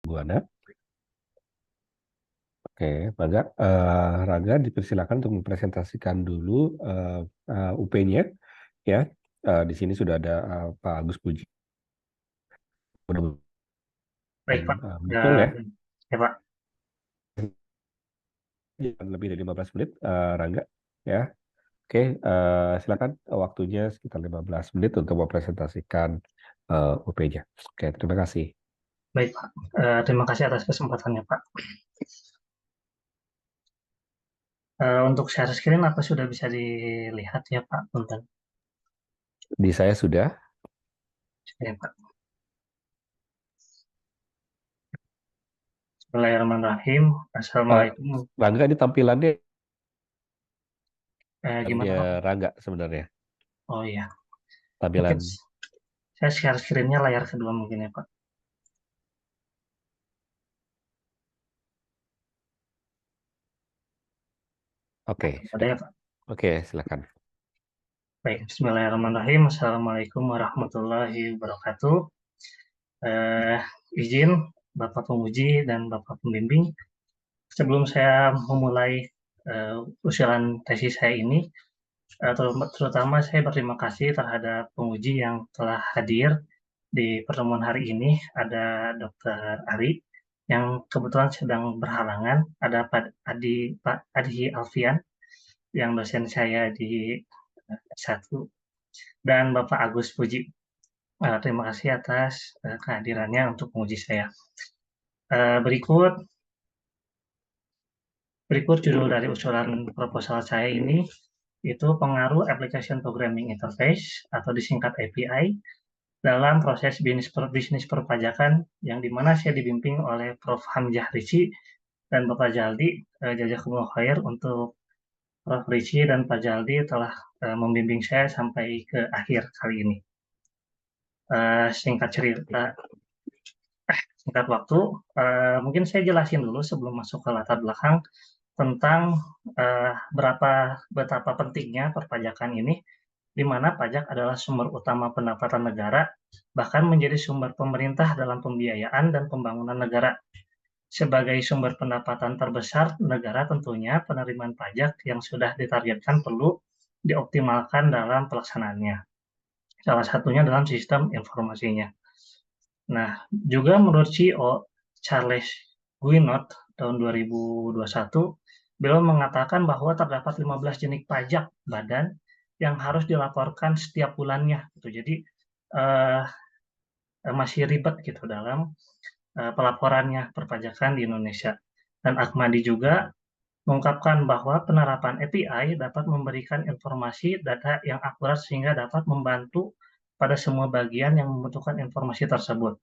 Buana. Oke, Raga, Raga dipersilakan untuk mempresentasikan dulu UP-nya, ya. Di sini sudah ada Pak Agus Puji. Mudah-mudahan Baik, Pak. betul ya. Ya, Pak. Lebih dari 15 menit, Rangga, ya. Oke, silakan waktunya sekitar 15 menit untuk mempresentasikan UP-nya. Oke, terima kasih. Baik, Pak. Terima kasih atas kesempatannya, Pak. Untuk share screen apa sudah bisa dilihat ya, Pak? Punten. Di saya sudah. Ya, Pak. Bismillahirrahmanirrahim. eh, Assalamualaikum. Rangga, ini tampilannya Gimana, Pak? Rangga sebenarnya. Oh iya. Mungkin Tampilan. saya share screen-nya layar kedua mungkin ya, Pak. Oke, Ada ya, silakan. Pak? Oke, silakan. Baik. Bismillahirrahmanirrahim. Assalamualaikum warahmatullahi wabarakatuh. Eh, izin Bapak Penguji dan Bapak Pembimbing, sebelum saya memulai usulan tesis saya ini, terutama saya berterima kasih terhadap penguji yang telah hadir di pertemuan hari ini. Ada Dr. Ari yang kebetulan sedang berhalangan, ada Pak Adi Alfian yang dosen saya di S1, dan Bapak Agus Puji. Terima kasih atas kehadirannya untuk penguji saya. Berikut judul dari usulan proposal saya ini, itu pengaruh Application Programming Interface atau disingkat API dalam proses bisnis perpajakan, yang dimana saya dibimbing oleh Prof. Hamzah Ricci dan Bapak Jaldi. Jazakumullah khair untuk Prof. Ricci dan Pak Jaldi telah membimbing saya sampai ke akhir kali ini. Singkat cerita, singkat waktu, mungkin saya jelasin dulu sebelum masuk ke latar belakang tentang betapa pentingnya perpajakan ini, di mana pajak adalah sumber utama pendapatan negara, bahkan menjadi sumber pemerintah dalam pembiayaan dan pembangunan negara. Sebagai sumber pendapatan terbesar negara, tentunya penerimaan pajak yang sudah ditargetkan perlu dioptimalkan dalam pelaksanaannya. Salah satunya dalam sistem informasinya. Nah, juga menurut CEO Charles Guinot tahun 2021, beliau mengatakan bahwa terdapat 15 jenis pajak badan yang harus dilaporkan setiap bulannya gitu. Jadi eh, masih ribet gitu dalam pelaporannya perpajakan di Indonesia. Dan Ahmadi juga mengungkapkan bahwa penerapan API dapat memberikan informasi data yang akurat sehingga dapat membantu pada semua bagian yang membutuhkan informasi tersebut.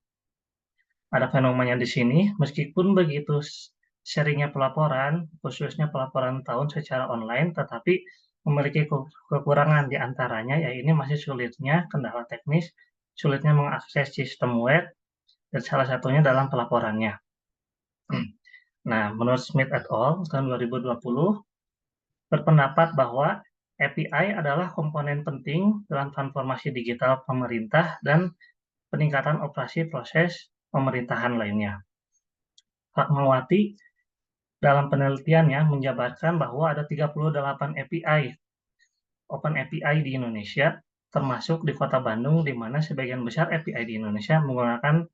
Ada fenomena di sini, meskipun begitu seringnya pelaporan, khususnya pelaporan tahun secara online, tetapi memiliki kekurangan di antaranya, yaitu masih sulitnya kendala teknis, sulitnya mengakses sistem web, dan salah satunya dalam pelaporannya. Nah, menurut Smith et al. Tahun 2020, berpendapat bahwa API adalah komponen penting dalam transformasi digital pemerintah dan peningkatan operasi proses pemerintahan lainnya. Fatmawati dalam penelitiannya menjabarkan bahwa ada 38 API, Open API di Indonesia, termasuk di Kota Bandung, di mana sebagian besar API di Indonesia menggunakan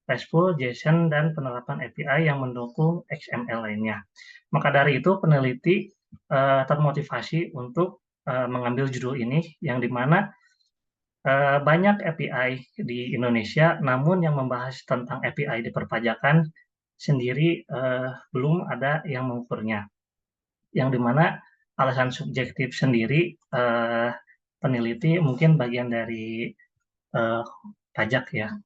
RESTful, JSON, dan penerapan API yang mendukung XML lainnya. Maka dari itu, peneliti termotivasi untuk mengambil judul ini, yang dimana banyak API di Indonesia, namun yang membahas tentang API di perpajakan sendiri belum ada yang mengukurnya. Yang dimana alasan subjektif sendiri, peneliti mungkin bagian dari eh, pajak ya.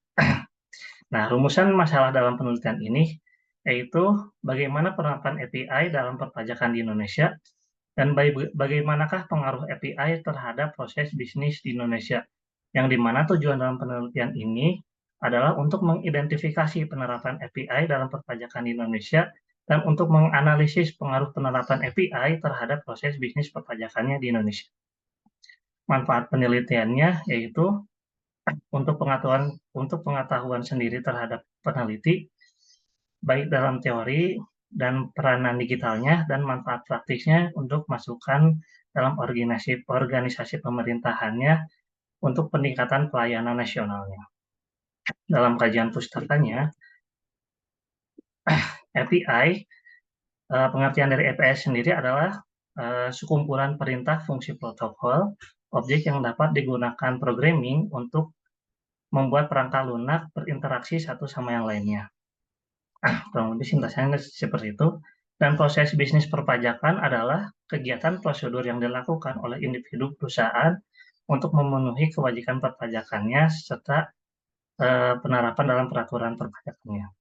Nah, rumusan masalah dalam penelitian ini yaitu bagaimana penerapan API dalam perpajakan di Indonesia dan bagaimanakah pengaruh API terhadap proses bisnis di Indonesia, yang dimana tujuan dalam penelitian ini adalah untuk mengidentifikasi penerapan API dalam perpajakan di Indonesia dan untuk menganalisis pengaruh penerapan API terhadap proses bisnis perpajakannya di Indonesia. Manfaat penelitiannya yaitu untuk pengetahuan sendiri terhadap peneliti, baik dalam teori dan peranan digitalnya dan manfaat praktisnya untuk masukan dalam organisasi pemerintahannya untuk peningkatan pelayanan nasionalnya. Dalam kajian pustakanya, API, pengertian dari API sendiri adalah sekumpulan perintah fungsi protokol objek yang dapat digunakan programming untuk membuat perangkat lunak berinteraksi satu sama yang lainnya. Kurang lebih sintaksisnya seperti itu. Dan proses bisnis perpajakan adalah kegiatan prosedur yang dilakukan oleh individu perusahaan untuk memenuhi kewajiban perpajakannya serta penerapan dalam peraturan perpajakannya.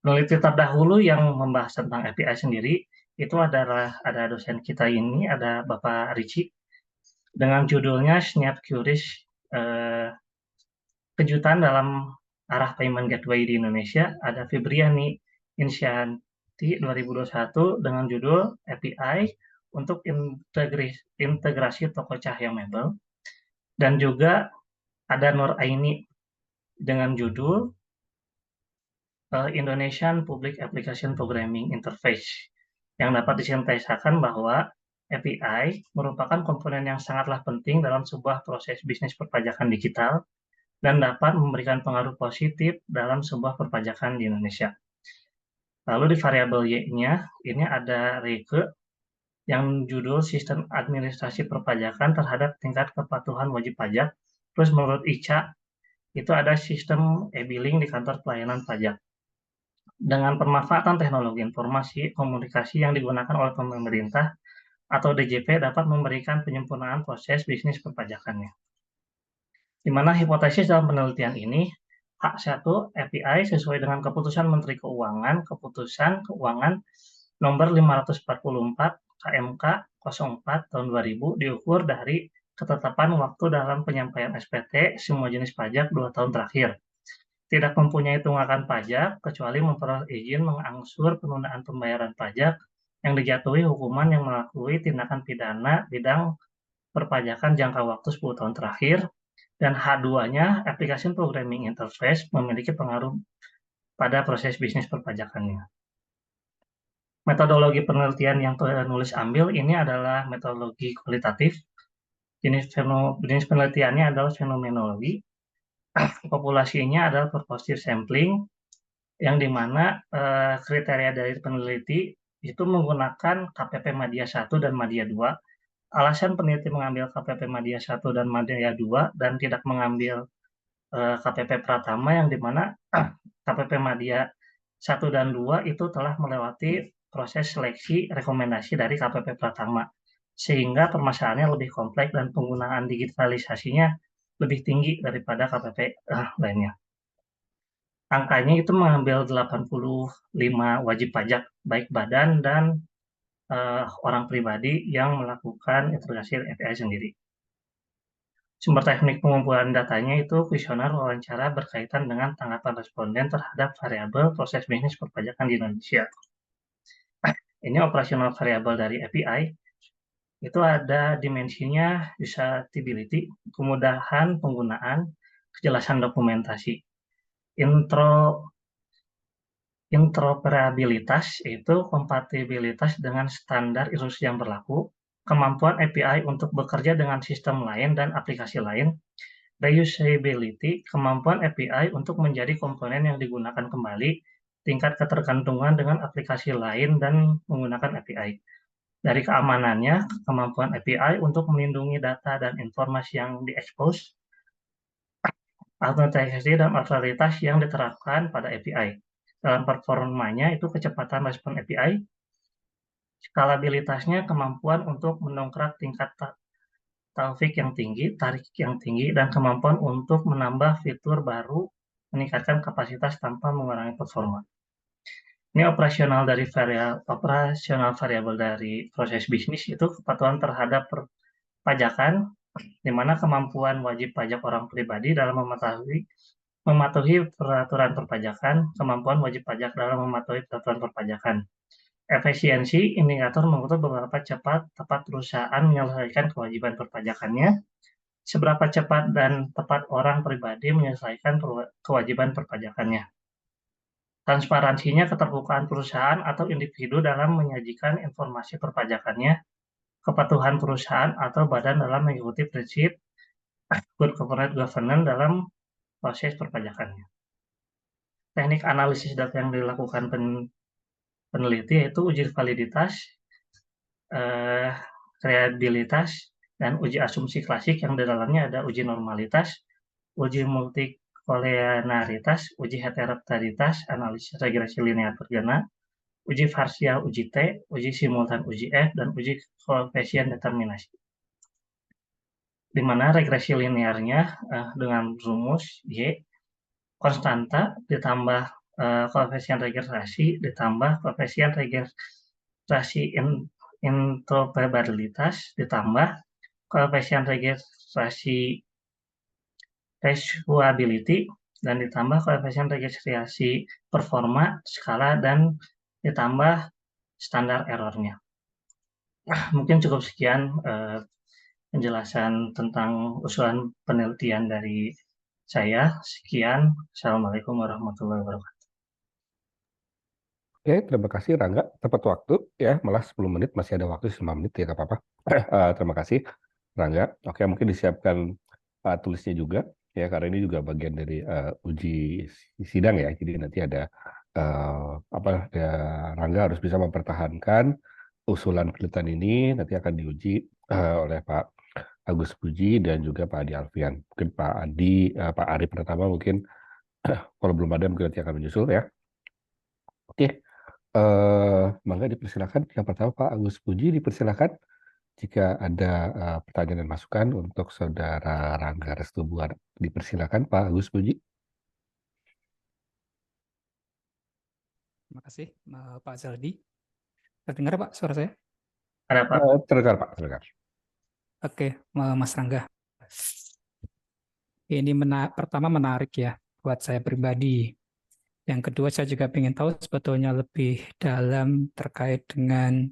Peneliti terdahulu yang membahas tentang API sendiri itu adalah ada dosen kita ini, ada Bapak Ricci, dengan judulnya Snap Curious, kejutan dalam arah payment gateway di Indonesia. Ada Fibriani Insyanti 2021 dengan judul API untuk integrasi toko cahaya mebel. Dan juga ada Nur Aini dengan judul Indonesian Public Application Programming Interface, yang dapat disintesakan bahwa API merupakan komponen yang sangatlah penting dalam sebuah proses bisnis perpajakan digital dan dapat memberikan pengaruh positif dalam sebuah perpajakan di Indonesia. Lalu di variabel Y-nya, ini ada Rike yang judul Sistem Administrasi Perpajakan terhadap tingkat kepatuhan wajib pajak. Terus menurut Ica, itu ada sistem e-billing di kantor pelayanan pajak. Dengan pemanfaatan teknologi informasi komunikasi yang digunakan oleh pemerintah atau DJP dapat memberikan penyempurnaan proses bisnis perpajakannya. Di mana hipotesis dalam penelitian ini, H1 API sesuai dengan keputusan Menteri Keuangan, keputusan keuangan nomor 544 KMK 04 tahun 2000 diukur dari ketetapan waktu dalam penyampaian SPT semua jenis pajak 2 tahun terakhir. Tidak mempunyai tunggakan pajak kecuali memperoleh izin mengangsur penundaan pembayaran pajak yang dijatuhi hukuman yang melakukan tindakan pidana bidang perpajakan jangka waktu 10 tahun terakhir. Dan H2-nya, application programming interface memiliki pengaruh pada proses bisnis perpajakannya. Metodologi penelitian yang penulis ambil ini adalah metodologi kualitatif. Jenis penelitiannya adalah fenomenologi. Populasinya adalah purposive sampling, yang dimana kriteria dari peneliti itu menggunakan KPP Madya 1 dan Madya 2. Alasan peneliti mengambil KPP Madya 1 dan Madya 2 dan tidak mengambil KPP Pratama, yang dimana KPP Madya 1 dan 2 itu telah melewati proses seleksi rekomendasi dari KPP Pratama, sehingga permasalahannya lebih kompleks dan penggunaan digitalisasinya lebih tinggi daripada KPP lainnya. Angkanya itu mengambil 85 wajib pajak, baik badan dan orang pribadi yang melakukan integrasi API sendiri. Sumber teknik pengumpulan datanya itu kuesioner wawancara berkaitan dengan tanggapan responden terhadap variabel proses bisnis perpajakan di Indonesia. Ini operasional variabel dari API. Itu ada dimensinya usability, kemudahan penggunaan, kejelasan dokumentasi. Interoperabilitas itu kompatibilitas dengan standar instruksi yang berlaku, kemampuan API untuk bekerja dengan sistem lain dan aplikasi lain, reusability, kemampuan API untuk menjadi komponen yang digunakan kembali, tingkat ketergantungan dengan aplikasi lain dan menggunakan API. Dari keamanannya, kemampuan API untuk melindungi data dan informasi yang diekspos, autentikasi dan otoritas yang diterapkan pada API. Dalam performanya itu kecepatan respon API, skalabilitasnya kemampuan untuk mendongkrak tingkat taufik yang tinggi, tarik yang tinggi, dan kemampuan untuk menambah fitur baru, meningkatkan kapasitas tanpa mengurangi performa. Ini operasional variabel dari proses bisnis itu kepatuhan terhadap perpajakan, di mana kemampuan wajib pajak orang pribadi dalam mematuhi peraturan perpajakan, kemampuan wajib pajak dalam mematuhi peraturan perpajakan. Efisiensi, indikator mengukur beberapa cepat tepat perusahaan menyelesaikan kewajiban perpajakannya, seberapa cepat dan tepat orang pribadi menyelesaikan kewajiban perpajakannya. transparansinya, keterbukaan perusahaan atau individu dalam menyajikan informasi perpajakannya, kepatuhan perusahaan atau badan dalam mengikuti prinsip good corporate governance dalam proses perpajakannya. Teknik analisis data yang dilakukan peneliti yaitu uji validitas, reliabilitas, dan uji asumsi klasik yang di dalamnya ada uji normalitas, uji multikoleanaritas, uji heterotaritas, analisis regresi linear bergena, uji parsial uji T, uji simultan uji F, dan uji koefisien determinasi. Di mana regresi linearnya dengan rumus Y, konstanta ditambah koefisien regresi ditambah koefisien regresi interoperabilitas ditambah koefisien regresi resuability dan ditambah koefisien regresi performa, skala, dan ditambah standar errornya. Mungkin cukup sekian penjelasan tentang usulan penelitian dari saya. Sekian. Assalamualaikum warahmatullahi wabarakatuh. Oke, terima kasih Rangga. Tepat waktu ya, malah 10 menit, masih ada waktu 5 menit ya, nggak apa-apa. Terima kasih Rangga. Oke, mungkin disiapkan tulisnya juga ya, karena ini juga bagian dari uji sidang ya. Jadi nanti ada Rangga harus bisa mempertahankan usulan penelitian ini, nanti akan diuji oleh Pak Agus Puji dan juga Pak Adi Alfian. Mungkin Pak Ari pertama mungkin kalau belum ada mungkin nanti akan menyusul ya. Oke. Mangga dipersilakan. Yang pertama Pak Agus Puji dipersilakan jika ada pertanyaan dan masukan untuk Saudara Rangga Restubuan. Dipersilakan Pak Agus Puji. Terima kasih Pak Zaldi. Terdengar Pak suara saya? Ada Pak. Terdengar Pak, terdengar. Oke, Mas Rangga. Ini pertama menarik ya buat saya pribadi. Yang kedua saya juga ingin tahu sebetulnya lebih dalam terkait dengan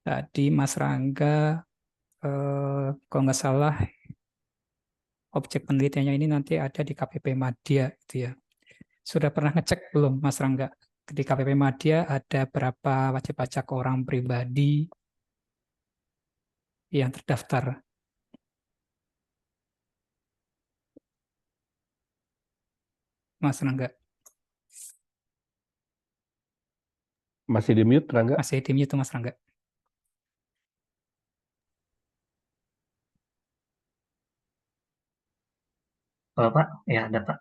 tadi Mas Rangga, kalau nggak salah objek penelitiannya ini nanti ada di KPP Madya gitu ya. Sudah pernah ngecek belum Mas Rangga? Di KPP Madya ada berapa wajib pajak orang pribadi yang terdaftar? Mas Rangga. Masih di mute Rangga? Masih di mute Mas Rangga. Halo Pak, ya ada Pak.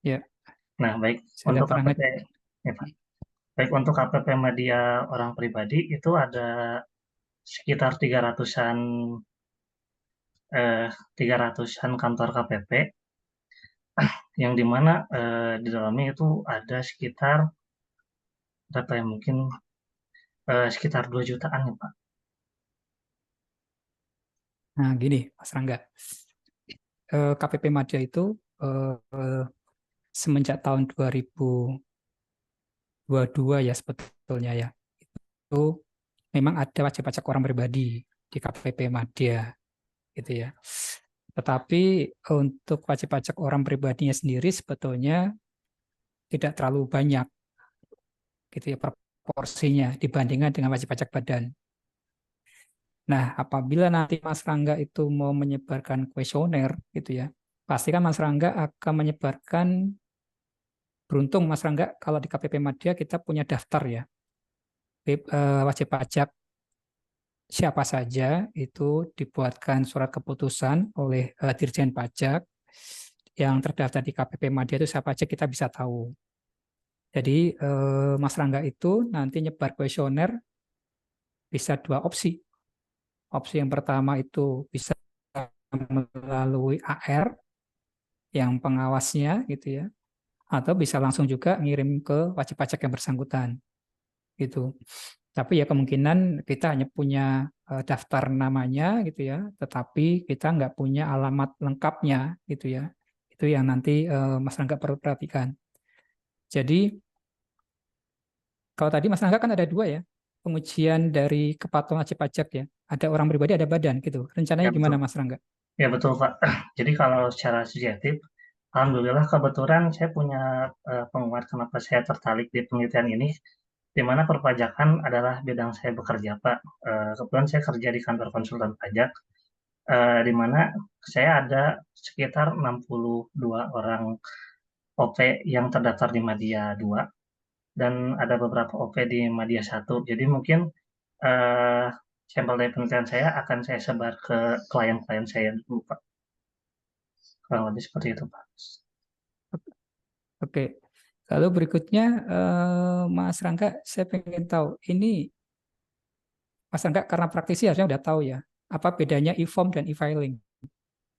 Ya. Nah baik, untuk KPP, ya, Pak. Baik untuk KPP Madya orang pribadi itu ada sekitar 300-an kantor KPP yang dimana di dalamnya itu ada sekitar berapa ya, mungkin sekitar 2 jutaan ya Pak. Nah gini Mas Rangga, KPP Madya itu semenjak tahun 2022 ya sebetulnya ya, itu memang ada wajib pajak orang pribadi di KPP Madya gitu ya. Tetapi untuk wajib pajak orang pribadinya sendiri sebetulnya tidak terlalu banyak gitu ya proporsinya dibandingkan dengan wajib pajak badan. Nah, apabila nanti Mas Rangga itu mau menyebarkan kuesioner gitu ya, pasti kan Mas Rangga akan menyebarkan, beruntung Mas Rangga kalau di KPP Madya kita punya daftar ya, wajib pajak siapa saja itu dibuatkan surat keputusan oleh Dirjen Pajak yang terdaftar di KPP Madya itu siapa aja kita bisa tahu. Jadi Mas Rangga itu nanti nyebar kuesioner bisa 2 opsi. Opsi yang pertama itu bisa melalui AR yang pengawasnya gitu ya, atau bisa langsung juga ngirim ke wajib pajak yang bersangkutan gitu. Tapi ya kemungkinan kita hanya punya daftar namanya gitu ya, tetapi kita nggak punya alamat lengkapnya gitu ya. Itu yang nanti Mas Rangga perlu perhatikan. Jadi kalau tadi Mas Rangga kan ada 2 ya, pengujian dari kepatuhan wajib pajak ya. Ada orang pribadi, ada badan gitu. Rencananya Ya, gimana betul. Mas Rangga? Ya betul Pak. Jadi kalau secara subjektif, Alhamdulillah kebetulan saya punya penguat kenapa saya tertarik di penelitian ini, di mana perpajakan adalah bidang saya bekerja, Pak. Kebetulan saya kerja di kantor konsultan pajak, di mana saya ada sekitar 62 orang OP yang terdaftar di Madya 2 dan ada beberapa OP di Madya 1. Jadi mungkin eh, sampel dari penelitian saya akan saya sebar ke klien-klien saya dulu, Pak. Kurang lebih seperti itu, Pak. Oke. Lalu berikutnya, Mas Rangga, saya pengen tahu, ini Mas Rangga karena praktisi harusnya udah tahu ya, apa bedanya e-form dan e-filing?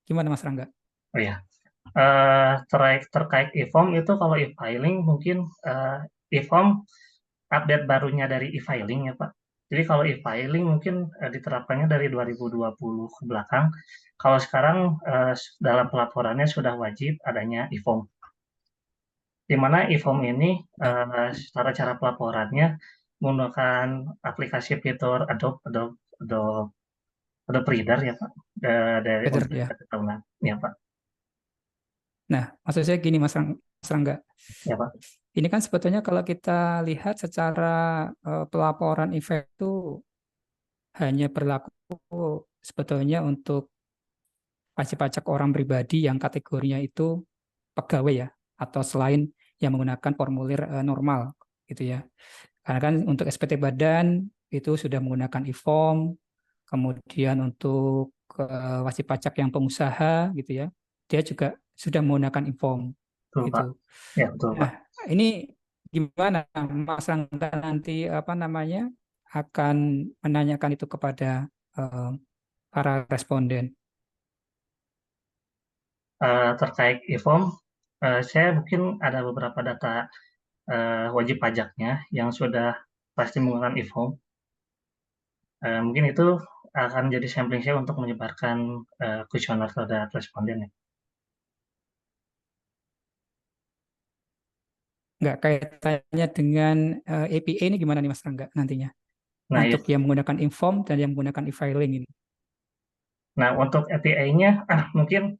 Gimana Mas Rangga? Oh ya, terkait e-form itu, kalau e-filing mungkin e-form update barunya dari e-filing ya, Pak. Jadi kalau e-filing mungkin diterapkannya dari 2020 ke belakang. Kalau sekarang dalam pelaporannya sudah wajib adanya e-form. Di mana e-form ini Ya, secara cara pelaporannya menggunakan aplikasi fitur Adobe Reader ya, Pak, dari better untuk ya. tahunan ya, Pak. Nah, maksud saya gini Mas Rangga, Ya, Pak. ini kan sebetulnya kalau kita lihat secara pelaporan efek itu hanya berlaku sebetulnya untuk wajib pajak orang pribadi yang kategorinya itu pegawai ya, atau selain yang menggunakan formulir normal gitu ya. Karena kan untuk SPT badan itu sudah menggunakan e-form, kemudian untuk wajib pajak yang pengusaha gitu ya, dia juga sudah menggunakan e-form Betul, Pak. gitu. Ya, betul, Pak. Nah, ini gimana Mas Rangga nanti apa namanya akan menanyakan itu kepada para responden? Terkait e-form, saya mungkin ada beberapa data wajib pajaknya yang sudah pasti menggunakan e-form. Mungkin itu akan jadi sampling saya untuk menyebarkan kuesioner terhadap responden ya. Nggak kaitannya dengan APA ini gimana nih Mas Rangga nantinya? Nah, Untuk yang menggunakan e-form dan yang menggunakan e-filing ini. nah, untuk API-nya mungkin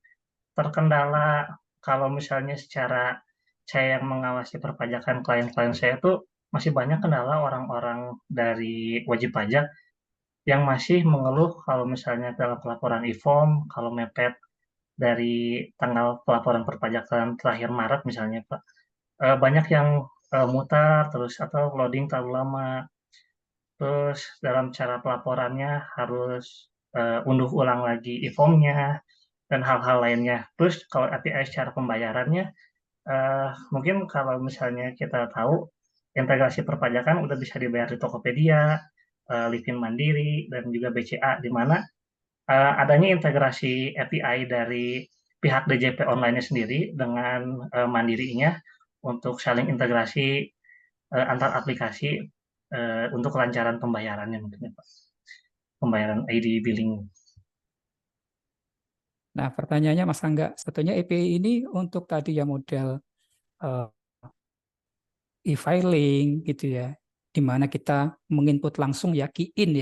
terkendala kalau misalnya secara saya yang mengawasi perpajakan klien-klien saya tuh masih banyak kendala orang-orang dari wajib pajak yang masih mengeluh kalau misalnya dalam pelaporan e-form, kalau mepet dari tanggal pelaporan perpajakan terakhir Maret misalnya, Pak, banyak yang mutar terus atau loading terlalu lama. Terus dalam cara pelaporannya harus unduh ulang lagi e-formnya dan hal-hal lainnya. Terus kalau API secara pembayarannya, mungkin kalau misalnya kita tahu integrasi perpajakan udah bisa dibayar di Tokopedia, Livin Mandiri, dan juga BCA, di mana adanya integrasi API dari pihak DJP online-nya sendiri dengan Mandirinya untuk saling integrasi antar aplikasi untuk kelancaran pembayarannya mungkin ya, Pak. Pembayaran ID billing. Nah, pertanyaannya Mas Rangga, sebetulnya API ini untuk tadi ya model eh, e-filing gitu ya, di mana kita menginput langsung ya, key in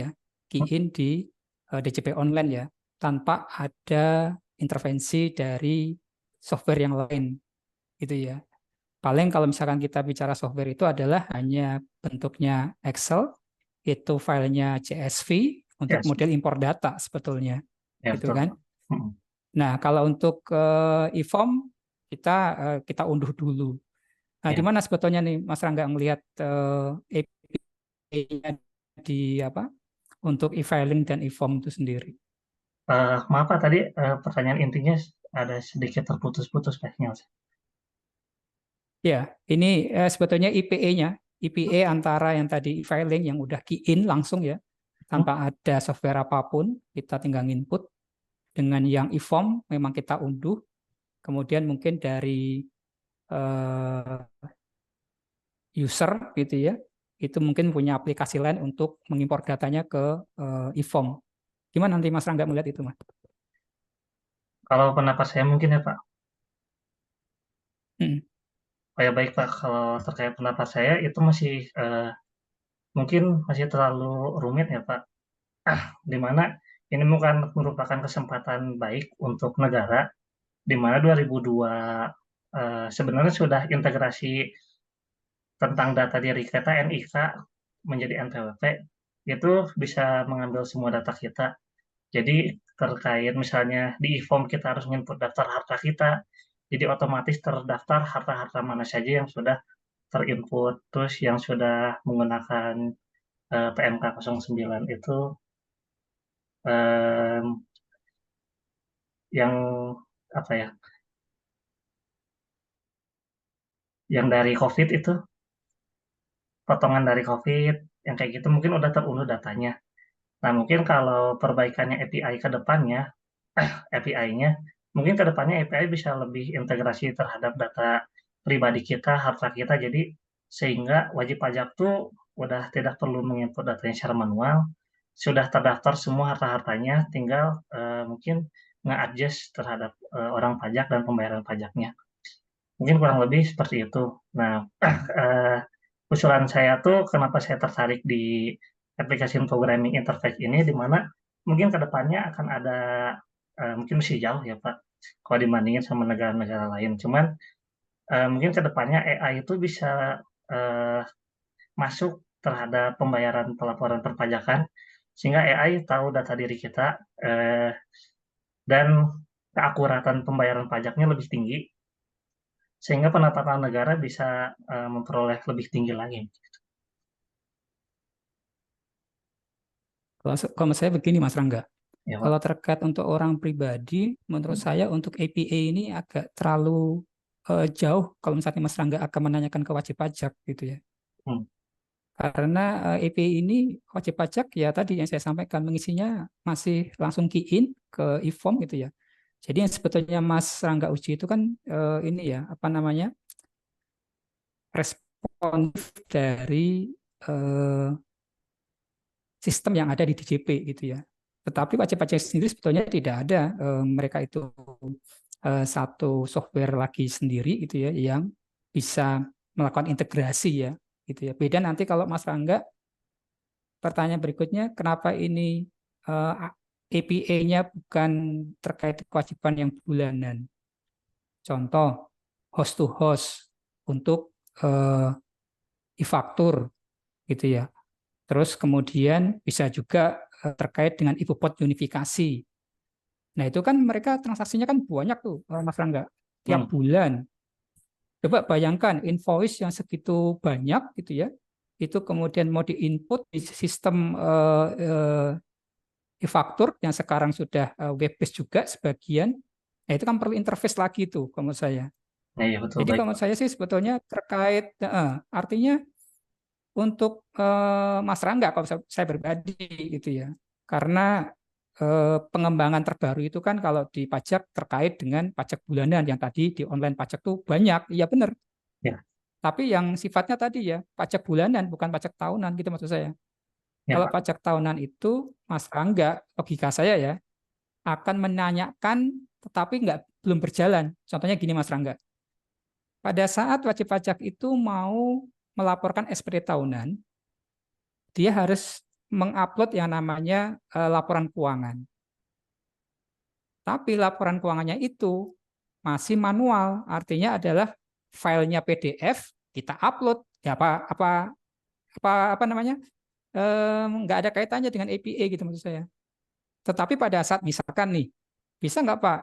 di DJP online ya, tanpa ada intervensi dari software yang lain gitu ya. Paling kalau misalkan kita bicara software itu adalah hanya bentuknya Excel, itu filenya CSV untuk Ya, model impor data sebetulnya, ya gitu betul, kan. Pak. Mm. Nah, kalau untuk e-form kita unduh dulu. Nah, di Ya. mana sebetulnya nih Mas Rangga melihat API-nya di apa untuk e-filing dan e-form itu sendiri? Maaf Pak, tadi pertanyaan intinya ada sedikit terputus-putus Pak sinyal. Ya, ini sebetulnya IPA-nya, IPA antara yang tadi e-filing yang udah key in langsung ya, Hmm? tanpa ada software apapun, kita tinggal input. Dengan yang e-form memang kita unduh, kemudian mungkin dari uh, user gitu ya, itu mungkin punya aplikasi lain untuk mengimpor datanya ke e-form. Gimana nanti Mas Rangga melihat itu, Mas? Kalau pendapat saya mungkin ya Pak. Hmm. Oh ya baik Pak, kalau terkait pendapat saya itu masih mungkin masih terlalu rumit ya Pak. Di mana ini bukan merupakan kesempatan baik untuk negara, di mana 2002 sebenarnya sudah integrasi tentang data diri kita NIK menjadi NPWP, itu bisa mengambil semua data kita. Jadi terkait misalnya di e-form kita harus input daftar harta kita, jadi otomatis terdaftar harta-harta mana saja yang sudah terinput, terus yang sudah menggunakan PMK 09 itu yang apa ya, yang dari COVID itu, potongan dari COVID, yang kayak gitu mungkin udah terunduh datanya. Nah, mungkin kalau perbaikannya API ke depannya, API-nya, mungkin ke depannya API bisa lebih integrasi terhadap data pribadi kita, harta kita, jadi sehingga wajib pajak tuh udah tidak perlu menginput datanya secara manual, sudah terdaftar semua harta-hartanya, tinggal mungkin nge-adjust terhadap orang pajak dan pembayaran pajaknya. Mungkin kurang lebih seperti itu. Nah, usulan saya tuh kenapa saya tertarik di application programming interface ini, di mana mungkin ke depannya akan ada, mungkin masih jauh ya Pak, kalau dibandingin sama negara-negara lain. Cuman mungkin ke depannya AI itu bisa masuk terhadap pembayaran pelaporan perpajakan, sehingga AI tahu data diri kita dan keakuratan pembayaran pajaknya lebih tinggi, sehingga pendapatan negara bisa memperoleh lebih tinggi lagi. Kalau saya begini Mas Rangga, Ya, Pak. kalau terkait untuk orang pribadi, menurut saya untuk APA ini agak terlalu jauh kalau misalnya Mas Rangga akan menanyakan ke wajib pajak gitu ya. Karena APA ini wajib pajak ya tadi yang saya sampaikan mengisinya masih langsung key in ke e-form gitu ya. Jadi yang sebetulnya Mas Rangga uji itu kan ini ya apa namanya responsif dari sistem yang ada di DJP gitu ya. Tetapi wajib pajak sendiri sebetulnya tidak ada, mereka itu satu software lagi sendiri gitu ya yang bisa melakukan integrasi ya gitu ya. Beda nanti kalau Mas Rangga pertanyaan berikutnya, kenapa ini APA-nya bukan terkait kewajiban yang bulanan? Contoh, host to host untuk e-faktur gitu ya. Terus kemudian bisa juga terkait dengan Infoport unifikasi. Nah itu kan mereka transaksinya kan banyak tuh, Mas Rangga, tiap bulan. Coba bayangkan invoice yang segitu banyak gitu ya, itu kemudian mau diinput di sistem e-faktur yang sekarang sudah web-based juga sebagian. Nah itu kan perlu interface lagi tuh kalau menurut saya. Nah, iya betul, Jadi baik. kalau menurut saya sih sebetulnya terkait, artinya untuk Mas Rangga kalau saya pribadi gitu ya, karena pengembangan terbaru itu kan kalau di pajak terkait dengan pajak bulanan yang tadi di online pajak tuh banyak, iya benar. Ya. Tapi yang sifatnya tadi ya pajak bulanan bukan pajak tahunan gitu maksud saya. Ya, Kalau Pak. pajak tahunan itu Mas Rangga, logika saya ya akan menanyakan tetapi belum berjalan. Contohnya gini Mas Rangga, pada saat wajib pajak itu mau melaporkan SPT tahunan, dia harus mengupload yang namanya laporan keuangan. Tapi laporan keuangannya itu masih manual, artinya adalah filenya PDF kita upload, ya apa namanya, nggak ada kaitannya dengan APA gitu maksud saya. Tetapi pada saat misalkan nih, bisa nggak Pak,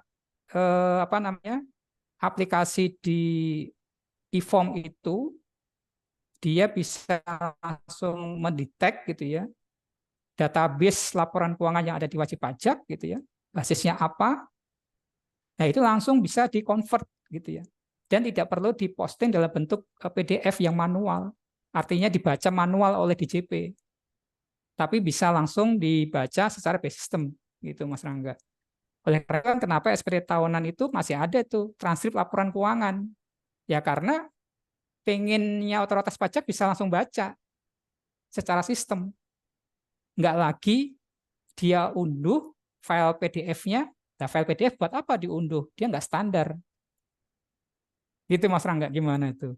apa namanya, aplikasi di e-form itu dia bisa langsung mendetek gitu ya database laporan keuangan yang ada di wajib pajak gitu ya, basisnya apa. Nah, itu langsung bisa di-convert gitu ya. Dan tidak perlu diposting dalam bentuk PDF yang manual. Artinya dibaca manual oleh DJP. Tapi bisa langsung dibaca secara base system gitu Mas Rangga. Oleh karena kenapa SPT tahunan itu masih ada tuh transkrip laporan keuangan. Ya karena pengennya otoritas pajak bisa langsung baca secara sistem. Nggak lagi dia unduh file PDF-nya. Nah, file PDF buat apa diunduh? Dia nggak standar. Gitu Mas Rangga, gimana itu?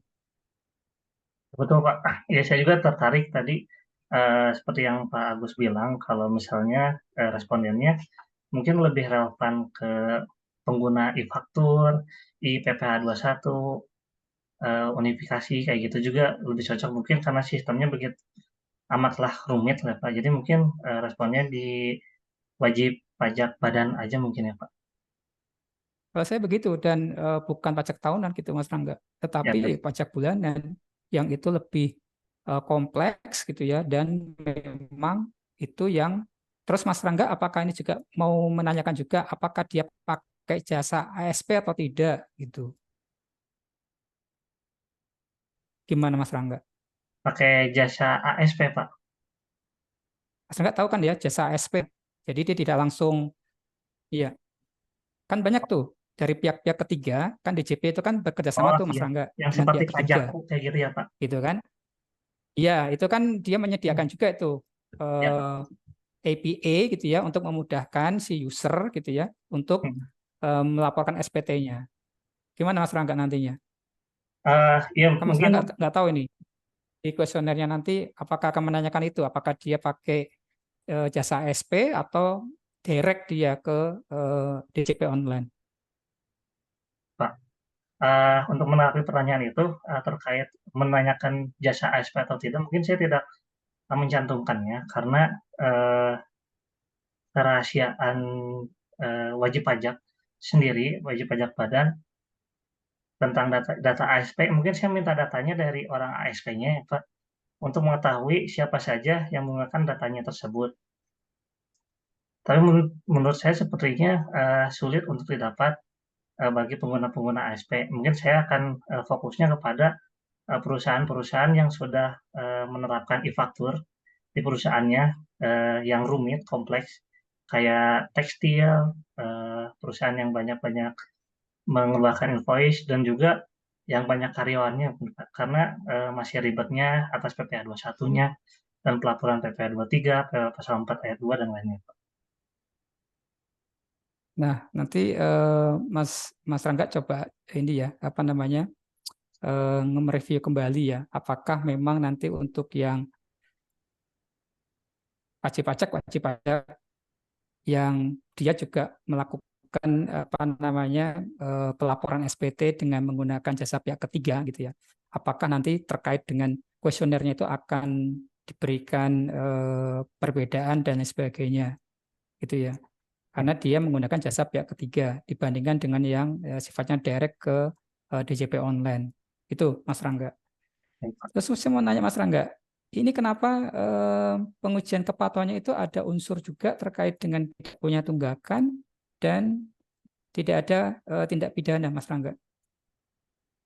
Betul, Pak. Ya, saya juga tertarik tadi, seperti yang Pak Agus bilang, kalau misalnya respondennya mungkin lebih relevan ke pengguna e-faktur, i-PPh 21, unifikasi kayak gitu juga lebih cocok mungkin karena sistemnya begitu amatlah rumit lah Pak. Jadi mungkin responnya di wajib pajak badan aja mungkin ya Pak. Kalau saya begitu dan bukan pajak tahunan gitu Mas Rangga, Ya, tetapi pajak bulanan yang itu lebih kompleks gitu ya dan memang itu yang terus Mas Rangga apakah ini juga mau menanyakan juga apakah dia pakai jasa ASP atau tidak gitu. Gimana Mas Rangga? pakai jasa ASP Pak. Mas Rangga tahu kan ya jasa ASP. Jadi dia tidak langsung iya, kan banyak tuh dari pihak-pihak ketiga, kan DJP itu kan bekerja sama Oh tuh Mas iya, Rangga yang dengan seperti pihak ketiga, pajakku kayak gitu ya Pak. gitu kan? Iya, itu kan dia menyediakan juga itu Ya Pak. eh, APA gitu ya untuk memudahkan si user gitu ya untuk Hmm. melaporkan SPT-nya. Gimana Mas Rangga nantinya? Ya Kan Mas mungkin Rangga nggak tahu ini di kuesionernya nanti apakah akan menanyakan itu, apakah dia pakai jasa SP atau direct dia ke DJP online. Pak, untuk menanggapi pertanyaan itu terkait menanyakan jasa ASP atau tidak, mungkin saya tidak mencantumkannya karena eh, kerahasiaan wajib pajak sendiri, wajib pajak badan tentang data ASP, mungkin saya minta datanya dari orang ASP-nya ya Pak, untuk mengetahui siapa saja yang menggunakan datanya tersebut. Tapi menurut saya sepertinya sulit untuk didapat bagi pengguna-pengguna ASP. Mungkin saya akan fokusnya kepada perusahaan-perusahaan yang sudah menerapkan e-faktur di perusahaannya yang rumit, kompleks, kayak tekstil, perusahaan yang banyak-banyak mengeluarkan invoice, dan juga yang banyak karyawannya, karena masih ribetnya atas PPh 21-nya, dan pelaporan PPh 23, pasal 4 ayat 2, dan lainnya. Nah, nanti Mas Rangga coba ini ya, apa namanya, nge-review kembali ya, apakah memang nanti untuk yang wajib pajak yang dia juga melakukan apa namanya pelaporan SPT dengan menggunakan jasa pihak ketiga gitu ya. Apakah nanti terkait dengan kuesionernya itu akan diberikan perbedaan dan lain sebagainya gitu ya. Karena dia menggunakan jasa pihak ketiga dibandingkan dengan yang sifatnya direct ke DJP online. Itu Mas Rangga. Terus saya mau nanya Mas Rangga, ini kenapa pengujian kepatuhannya itu ada unsur juga terkait dengan tidak punya tunggakan dan tidak ada tindak pidana, Mas Rangga?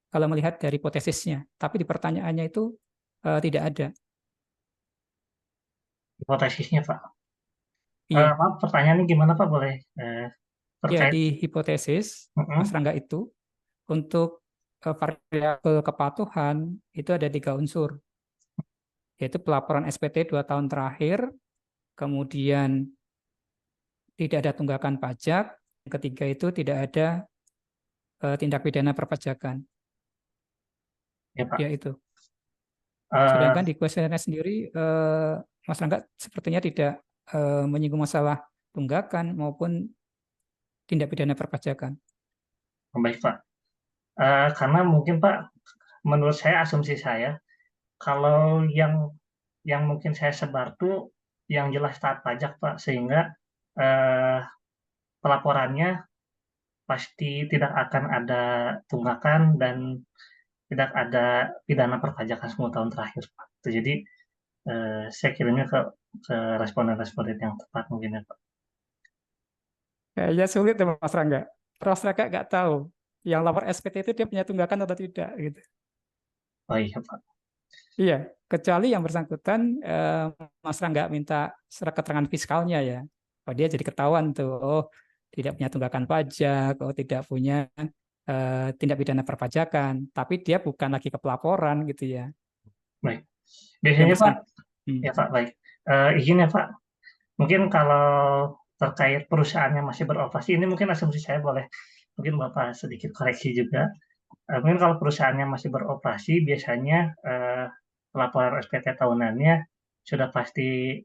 Kalau melihat dari hipotesisnya, tapi di pertanyaannya itu tidak ada. Hipotesisnya, Pak. Iya, Maaf, pertanyaannya gimana, Pak? Boleh ya terkait? di hipotesis Mas Rangga itu untuk variabel kepatuhan itu ada 3 unsur, yaitu pelaporan SPT 2 tahun terakhir, kemudian tidak ada tunggakan pajak, yang ketiga itu tidak ada tindak pidana perpajakan. Ya, Pak. Ya itu. Eh, Sedangkan di kuesionernya sendiri, Mas Rangga sepertinya tidak menyinggung masalah tunggakan maupun tindak pidana perpajakan. Baik, Pak. Karena mungkin, Pak, menurut saya, asumsi saya, kalau yang mungkin saya sebar tuh yang jelas taat pajak, Pak, sehingga eh, pelaporannya pasti tidak akan ada tunggakan dan tidak ada pidana perpajakan 10 tahun terakhir, Pak. Jadi saya kirimnya ke responden-responden yang tepat mungkin ya, Pak. Kayaknya sulit ya Mas Rangga. Mas Rangga nggak tahu yang lapor SPT itu dia punya tunggakan atau tidak gitu. Oh iya, Pak. Iya, kecuali yang bersangkutan Mas Rangga minta surat keterangan fiskalnya ya. Oh dia jadi ketahuan tuh, oh tidak punya tunggakan pajak, oh tidak punya tindak pidana perpajakan, tapi dia bukan lagi ke pelaporan gitu ya. Baik. Yang Biasanya, Pak, bersangkutan. ya, Pak, baik. Izin ya, Pak. Mungkin kalau terkait perusahaannya masih beroperasi, ini mungkin asumsi saya, boleh mungkin Bapak sedikit koreksi juga. Mungkin kalau perusahaannya masih beroperasi, biasanya laporan SPT tahunannya sudah pasti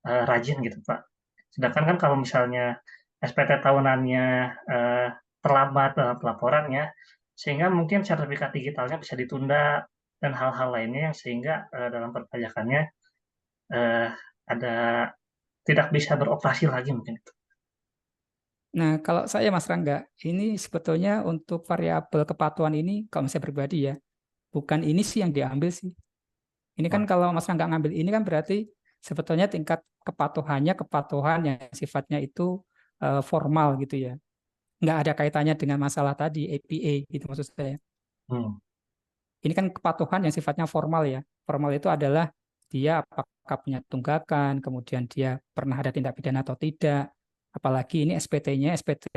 rajin gitu, Pak. Sedangkan kan kalau misalnya SPT tahunannya terlambat dalam pelaporannya, sehingga mungkin sertifikat digitalnya bisa ditunda dan hal-hal lainnya yang sehingga dalam perpajakannya ada tidak bisa beroperasi lagi mungkin itu. Nah, kalau saya Mas Rangga, ini sebetulnya untuk variabel kepatuhan ini, kalau saya pribadi ya, bukan ini sih yang diambil sih. Ini kan kalau Mas Rangga ngambil ini kan berarti sebetulnya tingkat kepatuhan yang sifatnya itu formal gitu ya. Nggak ada kaitannya dengan masalah tadi, APA gitu maksud saya. Ini kan kepatuhan yang sifatnya formal ya. Formal itu adalah dia apakah punya tunggakan, kemudian dia pernah ada tindak pidana atau tidak. Apalagi ini SPT-nya SPT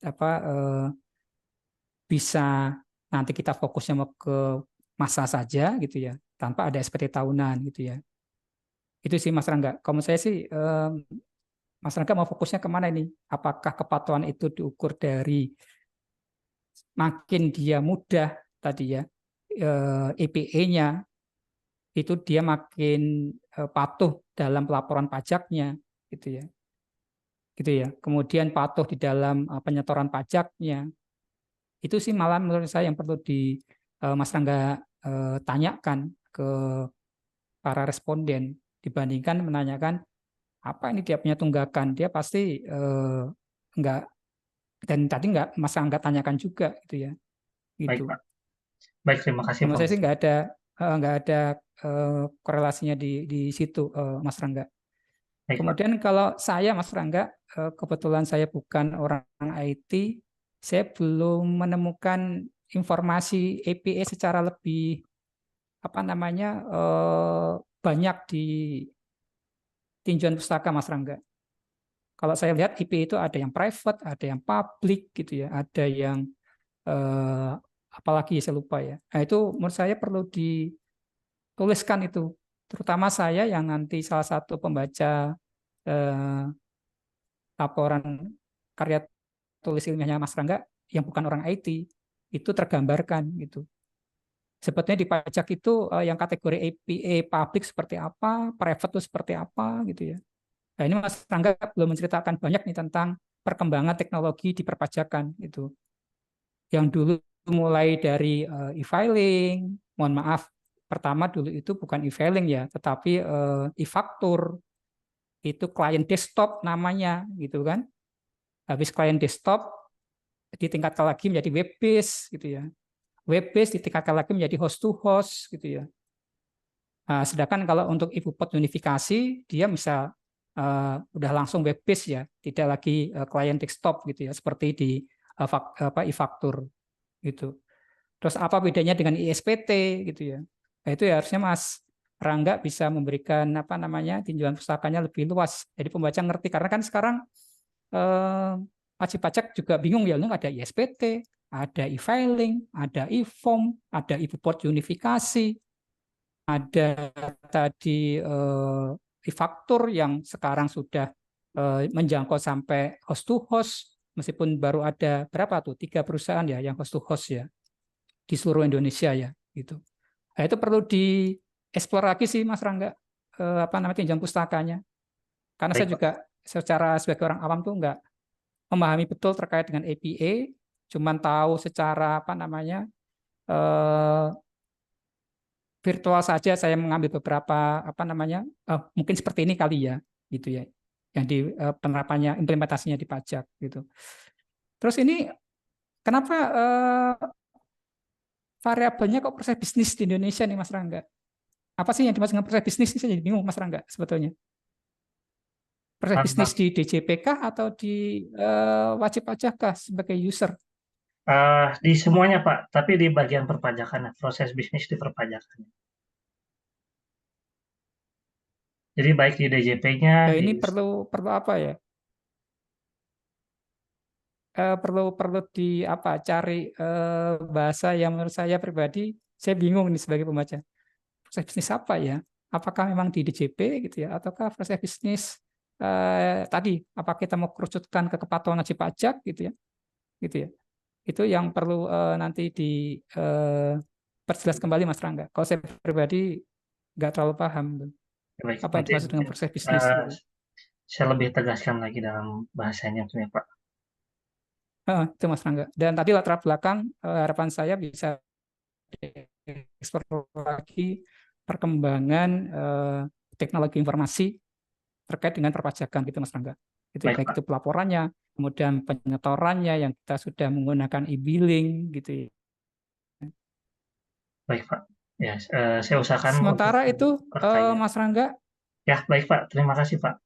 apa bisa nanti kita fokusnya mau ke masa saja gitu ya, tanpa ada SPT tahunan gitu ya. Itu sih Mas Rangga. Kalau saya sih Mas Rangga mau fokusnya kemana ini? Apakah kepatuhan itu diukur dari makin dia mudah tadi ya, EPE-nya itu dia makin patuh dalam pelaporan pajaknya gitu ya. Gitu ya. Kemudian patuh di dalam penyetoran pajaknya. Itu sih malah menurut saya yang perlu di Mas Rangga tanyakan ke para responden dibandingkan menanyakan apa ini dia punya tunggakan, dia pasti enggak, dan tadi enggak Mas Rangga tanyakan juga gitu ya. Baik, Gitu. Pak. Baik, terima kasih, Menurut Pak. saya sih enggak ada korelasinya di situ Mas Rangga. Baik, Pak. Kemudian kalau saya Mas Rangga, kebetulan saya bukan orang IT, saya belum menemukan informasi EPE secara lebih apa namanya banyak di tinjauan pustaka Mas Rangga. Kalau saya lihat EPE itu ada yang private, ada yang public gitu ya, ada yang apalagi saya lupa ya. Nah, itu menurut saya perlu dituliskan itu, terutama saya yang nanti salah satu pembaca laporan karya tulis ilmiahnya Mas Rangga yang bukan orang IT itu tergambarkan gitu. Sebetulnya di pajak itu yang kategori APA public seperti apa, private itu seperti apa gitu ya. Nah, ini Mas Rangga belum menceritakan banyak nih tentang perkembangan teknologi di perpajakan itu. Yang dulu mulai dari e-filing, mohon maaf, pertama dulu itu bukan e-filing ya, tetapi e-faktur, itu klien desktop namanya gitu kan. Habis klien desktop ditingkatkan lagi menjadi web based gitu ya. Web based ditingkatkan lagi menjadi host to host gitu ya. Nah, sedangkan kalau untuk e-Bupot unifikasi dia bisa udah langsung web based ya, tidak lagi klien desktop gitu ya, seperti di e-faktur gitu. Terus apa bedanya dengan ISPT gitu ya? Nah, itu ya harusnya Mas Rangga bisa memberikan apa namanya tinjauan pustakanya lebih luas. Jadi pembaca ngerti karena kan sekarang wajib pajak juga bingung ya, ada ISPT, ada e-filing, ada e-form, ada e-Bupot unifikasi, ada tadi e-faktur yang sekarang sudah menjangkau sampai host to host, meskipun baru ada berapa tuh 3 perusahaan ya yang host to host ya di seluruh Indonesia ya gitu. Nah, itu perlu dieksplor lagi sih Mas Rangga apa namanya tinjauan pustakanya. Karena Baik, saya juga secara sebagai orang awam tuh nggak memahami betul terkait dengan APA, cuman tahu secara apa namanya virtual saja saya mengambil beberapa apa namanya mungkin seperti ini kali ya gitu ya yang di penerapannya implementasinya di pajak gitu. Terus ini kenapa variabelnya kok proses bisnis di Indonesia nih Mas Rangga? Apa sih yang dimaksud dengan proses bisnis ini? Saya jadi bingung Mas Rangga sebetulnya. Proses bisnis di DJP kah atau di wajib pajak kah sebagai user? Di semuanya, Pak, tapi di bagian perpajakan, proses bisnis di perpajakan. Jadi baik di DJP-nya, Nah, ini perlu apa ya? Perlu di apa? Cari bahasa yang menurut saya pribadi saya bingung nih sebagai pembaca. Proses bisnis apa ya? Apakah memang di DJP gitu ya? Ataukah proses bisnis tadi? Apa kita mau kerucutkan ke kepatuhan wajib pajak gitu ya? Gitu ya? Itu yang perlu nanti perjelas kembali Mas Rangga. Kalau saya pribadi nggak terlalu paham baik, apa yang nanti dimaksud dengan proses bisnis. uh, Gitu. saya lebih tegaskan lagi dalam bahasanya tuh ya Pak. Itu Mas Rangga. Dan tadi latar belakang harapan saya bisa eksplor lagi perkembangan teknologi informasi terkait dengan perpajakan gitu Mas Rangga. Itu Baik baik Pak, itu pelaporannya, kemudian penyetorannya yang kita sudah menggunakan e-billing gitu. baik Pak. Ya, saya usahakan untuk Sementara itu bertanya. Mas Rangga, Ya, baik Pak. Terima kasih Pak.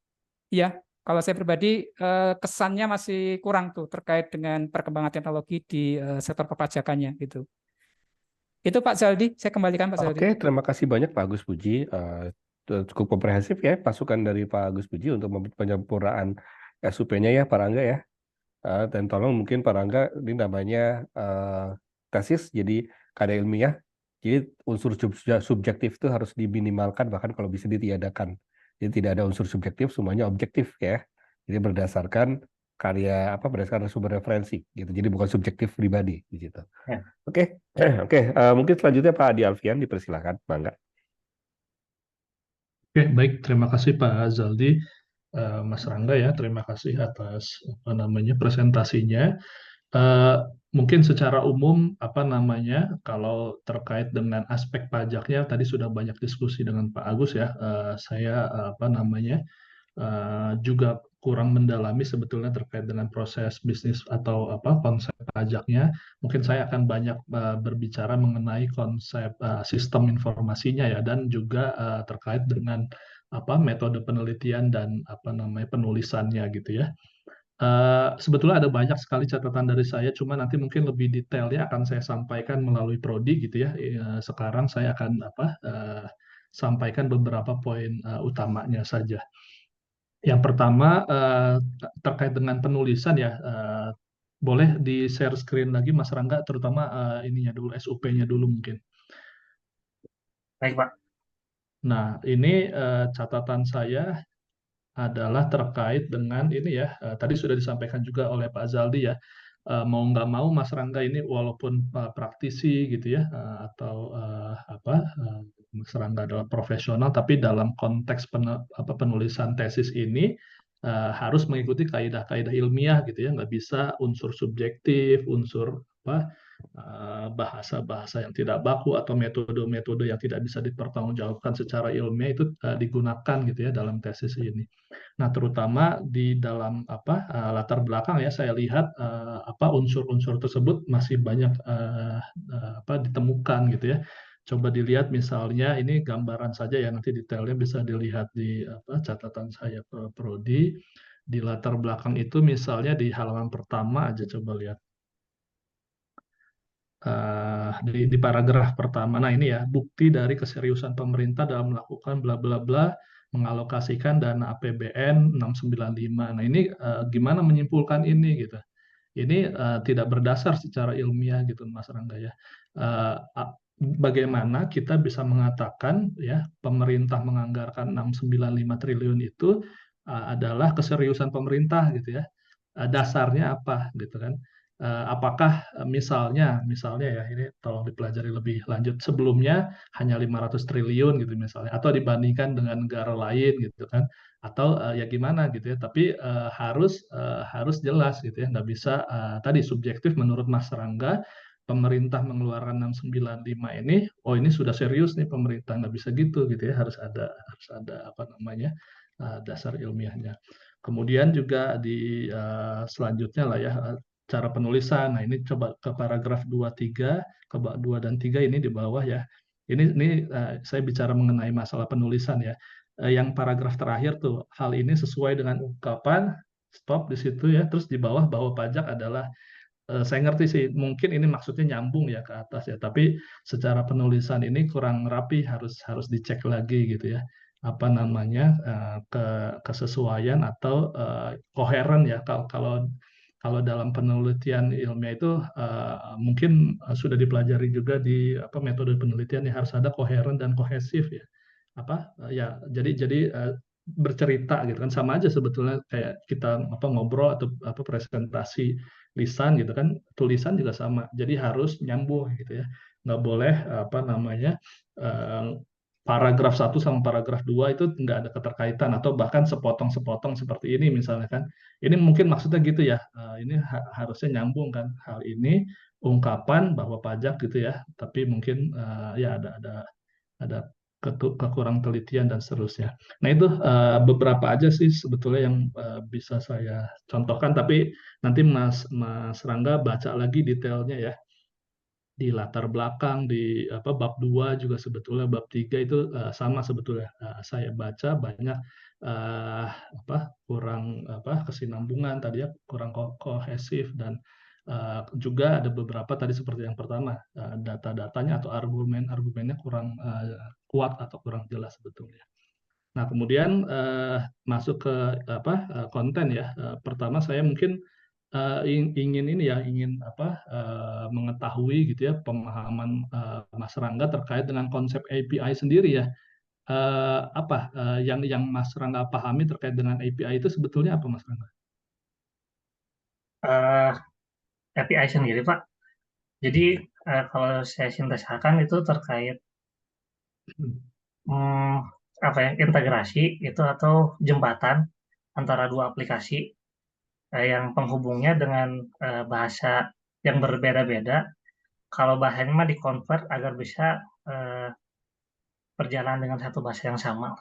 ya kalau saya pribadi kesannya masih kurang tuh terkait dengan perkembangan teknologi di sektor perpajakannya gitu. Itu Pak Zaldi, saya kembalikan Pak Zaldi. Oke, terima kasih banyak Pak Agus Puji. Cukup komprehensif ya masukan dari Pak Agus Puji untuk penyempurnaan SUP-nya ya Pak Rangga ya. Dan tolong mungkin Pak Rangga, ini namanya tesis, jadi karya ilmiah. Jadi unsur subjektif itu harus diminimalkan, bahkan kalau bisa ditiadakan. Jadi tidak ada unsur subjektif, semuanya objektif ya. Jadi berdasarkan karya berdasarkan sumber referensi gitu. Jadi bukan subjektif pribadi di situ. Ya. Oke, oke. Mungkin selanjutnya Pak Adi Alfian dipersilakan, Bangga. Oke, baik. Terima kasih Pak Zaldi, Mas Rangga ya. Terima kasih atas presentasinya. Eh, Mungkin secara umum kalau terkait dengan aspek pajaknya tadi sudah banyak diskusi dengan Pak Agus ya. Saya juga kurang mendalami sebetulnya terkait dengan proses bisnis atau konsep pajaknya. Mungkin saya akan banyak berbicara mengenai konsep sistem informasinya ya, dan juga terkait dengan metode penelitian dan penulisannya gitu ya. Sebetulnya ada banyak sekali catatan dari saya, cuma nanti mungkin lebih detailnya akan saya sampaikan melalui prodi gitu ya. Sekarang saya akan sampaikan beberapa poin utamanya saja. Yang pertama terkait dengan penulisan ya, boleh di share screen lagi Mas Rangga, terutama ininya dulu, SUP-nya dulu mungkin. Baik Pak. Nah, ini catatan saya adalah terkait dengan ini ya, tadi sudah disampaikan juga oleh Pak Zaldi ya. Mau nggak mau Mas Rangga ini walaupun praktisi gitu ya, atau Mas Rangga adalah profesional, tapi dalam konteks penulisan tesis ini harus mengikuti kaidah-kaidah ilmiah gitu ya, nggak bisa unsur subjektif, unsur bahasa-bahasa yang tidak baku atau metode-metode yang tidak bisa dipertanggungjawabkan secara ilmiah itu digunakan gitu ya dalam tesis ini. Nah, terutama di dalam latar belakang ya, saya lihat unsur-unsur tersebut masih banyak ditemukan gitu ya. Coba dilihat misalnya ini gambaran saja ya, nanti detailnya bisa dilihat di catatan saya prodi. Di latar belakang itu misalnya di halaman pertama aja, coba lihat. Di paragraf pertama. Nah, ini ya, bukti dari keseriusan pemerintah dalam melakukan bla bla bla, mengalokasikan dana APBN 695. Nah, ini gimana menyimpulkan ini gitu. Ini tidak berdasar secara ilmiah gitu Mas Rangga ya. Bagaimana kita bisa mengatakan ya pemerintah menganggarkan 695 triliun itu adalah keseriusan pemerintah gitu ya. Dasarnya apa gitu kan. Apakah misalnya ya, ini tolong dipelajari lebih lanjut, sebelumnya hanya 500 triliun gitu misalnya, atau dibandingkan dengan negara lain gitu kan, atau ya gimana gitu ya, tapi harus jelas gitu ya, nggak bisa tadi subjektif. Menurut Mas Rangga, pemerintah mengeluarkan 695 ini, oh ini sudah serius nih pemerintah, nggak bisa gitu ya, harus ada dasar ilmiahnya. Kemudian juga di selanjutnya lah ya, cara penulisan. Nah, ini coba ke paragraf 2, 3, ke 2 dan 3 ini di bawah ya. Ini saya bicara mengenai masalah penulisan ya. Yang paragraf terakhir tuh, hal ini sesuai dengan ungkapan, stop di situ ya. Terus di bawah bahwa pajak adalah, saya ngerti sih, mungkin ini maksudnya nyambung ya ke atas ya, tapi secara penulisan ini kurang rapi, harus dicek lagi gitu ya. Kesesuaian atau koheren ya. Kalau dalam penelitian ilmiah itu mungkin sudah dipelajari juga di metode penelitian ya, harus ada koheren dan kohesif ya. Jadi bercerita gitu kan, sama aja sebetulnya kayak kita ngobrol atau presentasi lisan gitu kan, tulisan juga sama. Jadi harus nyambung gitu ya. Nggak boleh paragraf 1 sama paragraf 2 itu nggak ada keterkaitan atau bahkan sepotong-sepotong seperti ini misalnya kan. Ini mungkin maksudnya gitu ya. Ini harusnya nyambung kan hal ini ungkapan bahwa pajak gitu ya. Tapi mungkin ya ada kekurang telitian dan seterusnya. Nah itu beberapa aja sih sebetulnya yang bisa saya contohkan. Tapi nanti Mas Rangga baca lagi detailnya ya di latar belakang di bab 2 juga sebetulnya bab 3 itu sama sebetulnya. Saya baca banyak kurang kesinambungan tadi ya, kurang kohesif dan juga ada beberapa tadi seperti yang pertama data-datanya atau argumen-argumennya kurang kuat atau kurang jelas sebetulnya. Nah, kemudian masuk ke konten ya. Pertama saya mungkin ingin ini ya, ingin mengetahui gitu ya pemahaman Mas Rangga terkait dengan konsep API sendiri ya. Yang Mas Rangga pahami terkait dengan API itu sebetulnya apa, Mas Rangga? API sendiri, Pak. Jadi kalau saya sintesakan itu terkait integrasi itu atau jembatan antara dua aplikasi yang penghubungnya dengan bahasa yang berbeda-beda. Kalau bahasanya mah di-convert agar bisa berjalan dengan satu bahasa yang sama.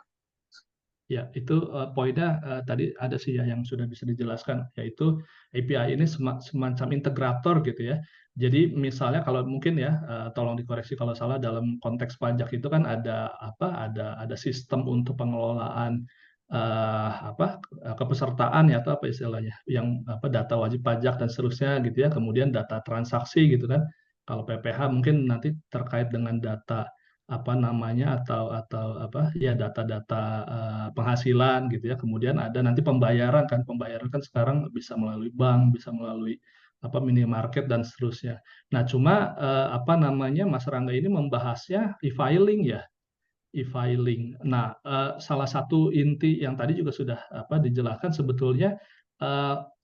Ya, itu poinnya tadi ada sih ya yang sudah bisa dijelaskan, yaitu API ini semacam integrator gitu ya. Jadi misalnya kalau mungkin ya, tolong dikoreksi kalau salah dalam konteks pajak itu kan ada sistem untuk pengelolaan kepesertaan ya atau apa istilahnya, yang data wajib pajak dan seterusnya gitu ya. Kemudian data transaksi gitu kan. Kalau PPH mungkin nanti terkait dengan data data-data penghasilan gitu ya. Kemudian ada nanti pembayaran kan sekarang bisa melalui bank, bisa melalui minimarket dan seterusnya. Nah, cuma Mas Rangga ini membahasnya e-filing ya, e-filing. Nah, salah satu inti yang tadi juga sudah dijelaskan sebetulnya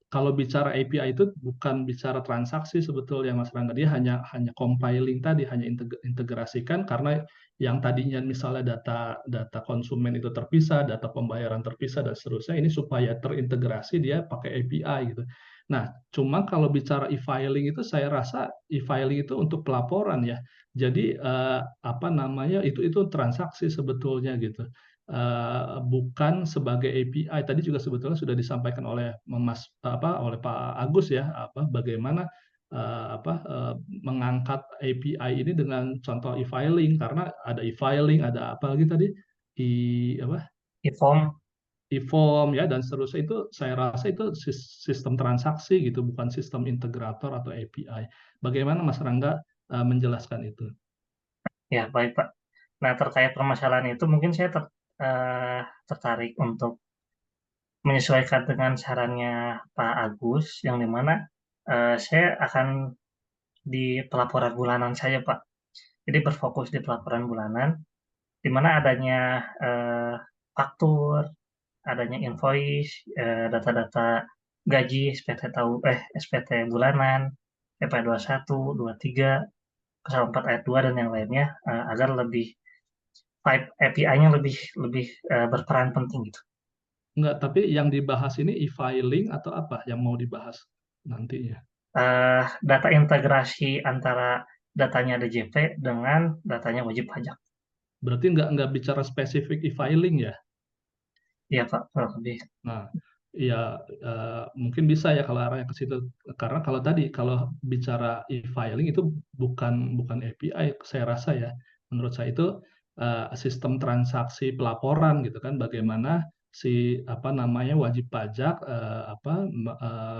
kalau bicara API itu bukan bicara transaksi sebetulnya Mas Rangga, dia hanya compiling tadi, hanya integrasikan karena yang tadinya misalnya data konsumen itu terpisah, data pembayaran terpisah dan seterusnya, ini supaya terintegrasi dia pakai API gitu. Nah, cuma kalau bicara e-filing itu saya rasa e-filing itu untuk pelaporan ya. Jadi itu transaksi sebetulnya gitu. Bukan sebagai API. Tadi juga sebetulnya sudah disampaikan oleh oleh Pak Agus ya, bagaimana mengangkat API ini dengan contoh e-filing, karena ada e-filing, ada apa lagi tadi E-form. e-form ya dan seterusnya. Itu saya rasa itu sistem transaksi gitu, bukan sistem integrator atau API. Bagaimana Mas Rangga menjelaskan itu? Ya, baik Pak. Nah, terkait permasalahan itu mungkin saya tertarik untuk menyesuaikan dengan sarannya Pak Agus, yang dimana saya akan di pelaporan bulanan saya, Pak. Jadi berfokus di pelaporan bulanan, di mana adanya faktur, adanya invoice, data-data gaji, SPT bulanan, PP 21, 23, pasal 4 ayat 2 dan yang lainnya, agar lebih API-nya lebih berperan penting gitu. Enggak, tapi yang dibahas ini e-filing atau apa yang mau dibahas nantinya? Data integrasi antara datanya DJP dengan datanya wajib pajak. Berarti nggak bicara spesifik e-filing ya? Iya Pak, kurang lebih. Nah, ya mungkin bisa ya kalau arahnya ke situ. Karena kalau bicara e-filing itu bukan API, saya rasa ya. Menurut saya itu sistem transaksi pelaporan gitu kan, bagaimana si wajib pajak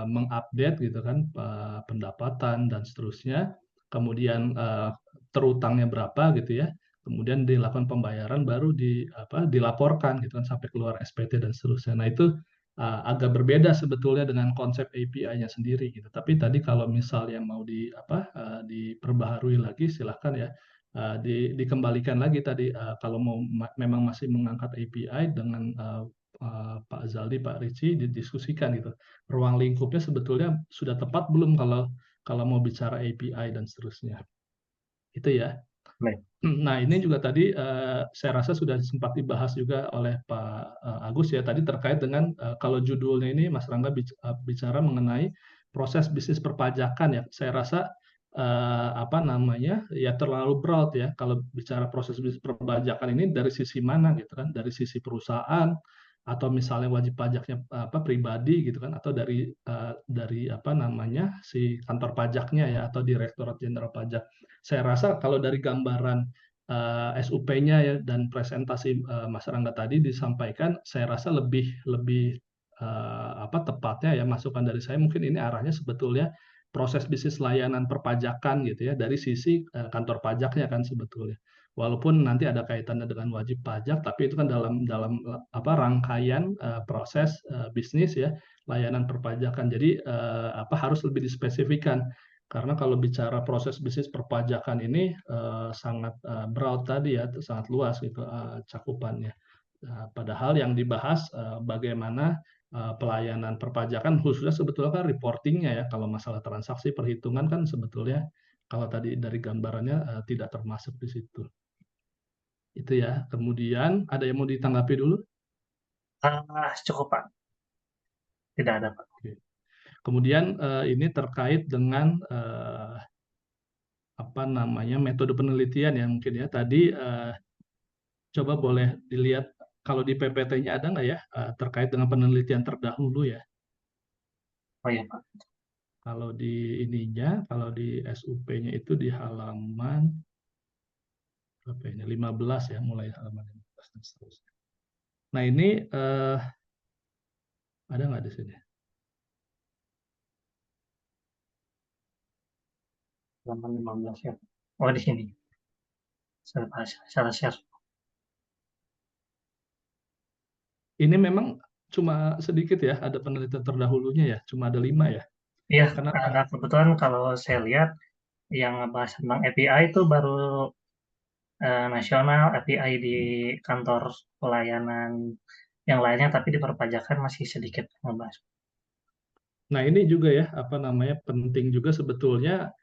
mengupdate gitu kan pendapatan dan seterusnya, kemudian terutangnya berapa gitu ya, kemudian dilakukan pembayaran baru dilaporkan gitu kan sampai keluar SPT dan seterusnya. Nah, itu agak berbeda sebetulnya dengan konsep API-nya sendiri gitu. Tapi tadi kalau misalnya mau diperbaharui lagi silahkan ya. Dikembalikan lagi tadi kalau memang masih mengangkat API dengan Pak Zaldi, Pak Ricci didiskusikan gitu. Ruang lingkupnya sebetulnya sudah tepat belum kalau mau bicara API dan seterusnya. Itu ya. Baik. Nah, ini juga tadi saya rasa sudah sempat dibahas juga oleh Pak Agus ya, tadi terkait dengan kalau judulnya ini Mas Rangga bicara mengenai proses bisnis perpajakan ya. Saya rasa apa namanya ya terlalu broad ya kalau bicara proses bisnis perpajakan ini dari sisi mana gitu kan, dari sisi perusahaan atau misalnya wajib pajaknya apa pribadi gitu kan, atau dari apa namanya si kantor pajaknya ya atau Direktorat Jenderal Pajak. Saya rasa kalau dari gambaran SUP-nya ya dan presentasi Mas Rangga tadi disampaikan, saya rasa lebih lebih apa tepatnya ya masukan dari saya mungkin ini arahnya sebetulnya proses bisnis layanan perpajakan gitu ya dari sisi kantor pajaknya kan sebetulnya. Walaupun nanti ada kaitannya dengan wajib pajak, tapi itu kan dalam apa rangkaian proses bisnis ya layanan perpajakan. Jadi apa harus lebih dispesifikan. Karena kalau bicara proses bisnis perpajakan ini sangat broad tadi ya, sangat luas gitu cakupannya. Padahal yang dibahas bagaimana pelayanan perpajakan khususnya sebetulnya kan reportingnya ya. Kalau masalah transaksi perhitungan kan sebetulnya kalau tadi dari gambarannya tidak termasuk di situ. Itu ya. Kemudian ada yang mau ditanggapi dulu? Cukup Pak, tidak ada Pak. Oke. Kemudian ini terkait dengan apa namanya metode penelitian ya mungkin ya tadi coba boleh dilihat kalau di PPT-nya ada nggak ya terkait dengan penelitian terdahulu ya. Oh iya Pak. Kalau di ininya, kalau di SUP-nya itu di halaman berapa ini? 15 ya, mulai halaman 15 dan seterusnya. Nah ini ada nggak di sini? Halaman 15 ya. Oh di sini. Salah share. Ini memang cuma sedikit ya, ada penelitian terdahulunya ya, cuma ada 5 ya. Iya, Karena kebetulan kalau saya lihat yang ngebahas tentang API itu baru nasional, API di kantor pelayanan yang lainnya, tapi di perpajakan masih sedikit ngebahas. Nah, ini juga ya, apa namanya, penting juga sebetulnya,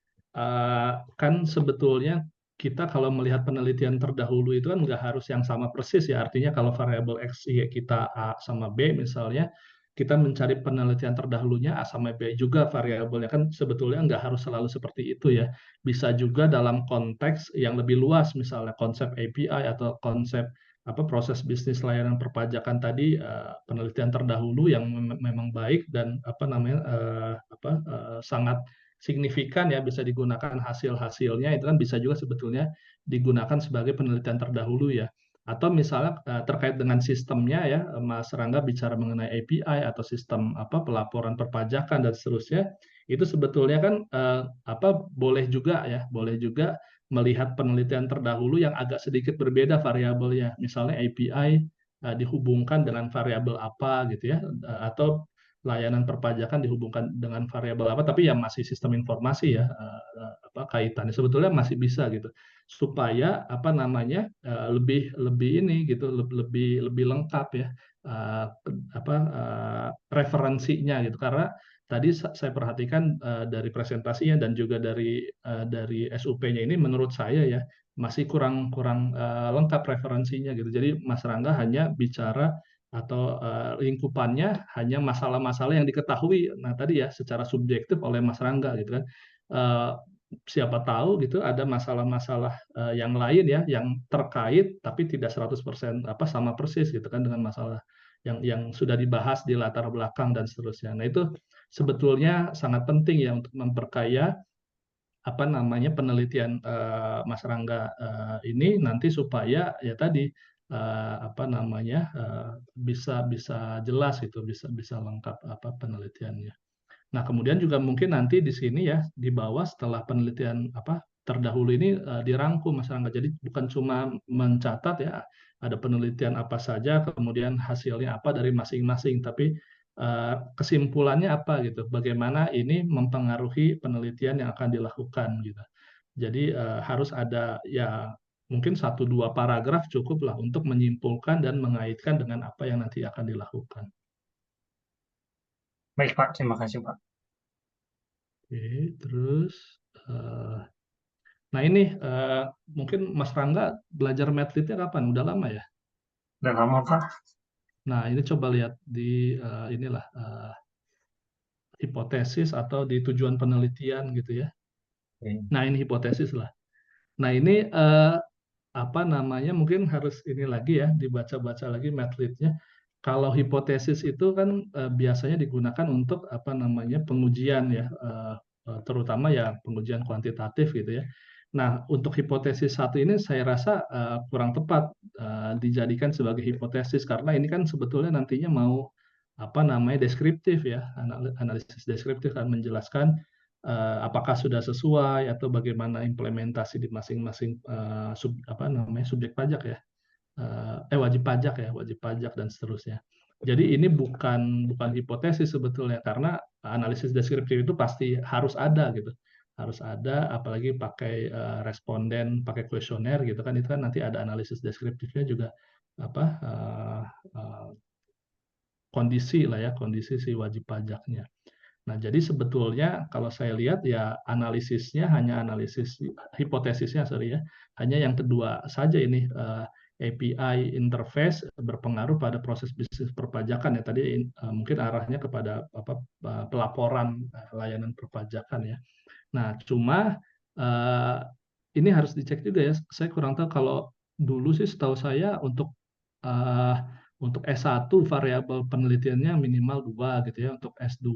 kan sebetulnya kita kalau melihat penelitian terdahulu itu kan nggak harus yang sama persis ya, artinya kalau variabel X, Y kita A sama B misalnya, kita mencari penelitian terdahulunya A sama B juga variabelnya, kan sebetulnya nggak harus selalu seperti itu ya. Bisa juga dalam konteks yang lebih luas, misalnya konsep API atau konsep apa proses bisnis layanan perpajakan tadi penelitian terdahulu yang memang baik dan apa namanya sangat signifikan ya bisa digunakan hasil-hasilnya itu kan bisa juga sebetulnya digunakan sebagai penelitian terdahulu ya. Atau misalnya terkait dengan sistemnya ya Mas Rangga bicara mengenai API atau sistem apa pelaporan perpajakan dan seterusnya itu sebetulnya kan apa boleh juga melihat penelitian terdahulu yang agak sedikit berbeda variabelnya. Misalnya API dihubungkan dengan variabel apa gitu ya, atau layanan perpajakan dihubungkan dengan variabel apa, tapi yang masih sistem informasi ya, apa kaitannya sebetulnya masih bisa gitu, supaya apa namanya lebih lebih ini gitu, lebih lengkap ya apa referensinya gitu karena tadi saya perhatikan dari presentasinya dan juga dari SUP-nya ini menurut saya ya masih kurang lengkap referensinya gitu. Jadi Mas Rangga hanya bicara atau lingkupannya hanya masalah-masalah yang diketahui. Nah tadi ya secara subjektif oleh Mas Rangga gitu kan. Siapa tahu gitu ada masalah-masalah yang lain ya yang terkait tapi tidak 100% apa sama persis gitu kan dengan masalah yang sudah dibahas di latar belakang dan seterusnya. Nah itu sebetulnya sangat penting ya untuk memperkaya apa namanya penelitian Mas Rangga ini nanti supaya ya tadi apa namanya bisa bisa jelas itu bisa lengkap apa penelitiannya. Nah kemudian juga mungkin nanti di sini ya di bawah setelah penelitian apa terdahulu ini dirangkum Mas Rangga. Jadi bukan cuma mencatat ya ada penelitian apa saja kemudian hasilnya apa dari masing-masing tapi kesimpulannya apa gitu, bagaimana ini mempengaruhi penelitian yang akan dilakukan gitu. Jadi harus ada ya mungkin 1-2 paragraf cukup lah untuk menyimpulkan dan mengaitkan dengan apa yang nanti akan dilakukan. Baik Pak, terima kasih Pak. Oke, terus Nah ini mungkin Mas Rangga belajar Madlit-nya kapan? Udah lama ya? Udah lama, Pak. Nah ini coba lihat di inilah hipotesis atau di tujuan penelitian gitu ya. Nah ini hipotesis lah. Nah ini apa namanya, mungkin harus ini lagi ya, dibaca-baca lagi Madlit-nya. Kalau hipotesis itu kan biasanya digunakan untuk apa namanya pengujian ya, terutama ya pengujian kuantitatif gitu ya. Nah untuk hipotesis satu ini saya rasa kurang tepat dijadikan sebagai hipotesis, karena ini kan sebetulnya nantinya mau apa namanya deskriptif ya, analisis deskriptif kan, menjelaskan apakah sudah sesuai atau bagaimana implementasi di masing-masing apa namanya subjek pajak ya, wajib pajak dan seterusnya. Jadi ini bukan hipotesis sebetulnya, karena analisis deskriptif itu pasti harus ada gitu, harus ada, apalagi pakai responden, pakai kuesioner gitu kan, itu kan nanti ada analisis deskriptifnya juga, apa kondisi lah ya, kondisi si wajib pajaknya. Nah, jadi sebetulnya kalau saya lihat ya analisisnya hanya analisis hipotesisnya, sorry ya, hanya yang kedua saja ini, API interface berpengaruh pada proses bisnis perpajakan ya. Tadi mungkin arahnya kepada apa, pelaporan layanan perpajakan ya. Nah, cuma uh, ini harus dicek juga ya. Saya kurang tahu, kalau dulu sih setahu saya uh, untuk S1 variabel penelitiannya minimal 2 gitu ya. Untuk S2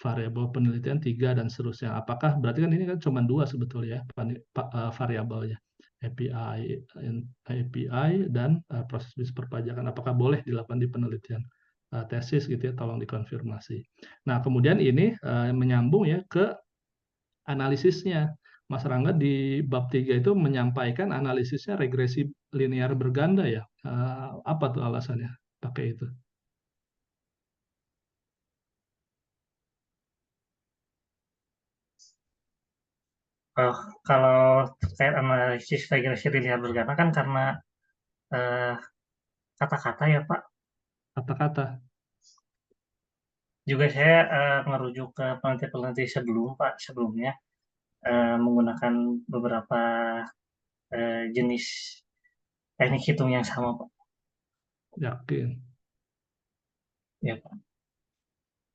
variabel penelitian 3 dan seterusnya. Apakah berarti kan ini kan cuma 2 sebetulnya variabelnya. API dan proses bisnis perpajakan. Apakah boleh dilakukan di penelitian tesis gitu ya, tolong dikonfirmasi. Nah, kemudian ini menyambung ya ke analisisnya. Mas Rangga di bab 3 itu menyampaikan analisisnya regresi linear berganda ya. Apa tuh alasannya pakai itu? Kalau terkait analisis regresi linear berganda kan karena eh, kata-kata ya, Pak. Kata-kata. Juga saya merujuk ke peneliti-peneliti sebelumnya menggunakan beberapa jenis teknik hitung yang sama, Pak. Yakin. Ya, Pak.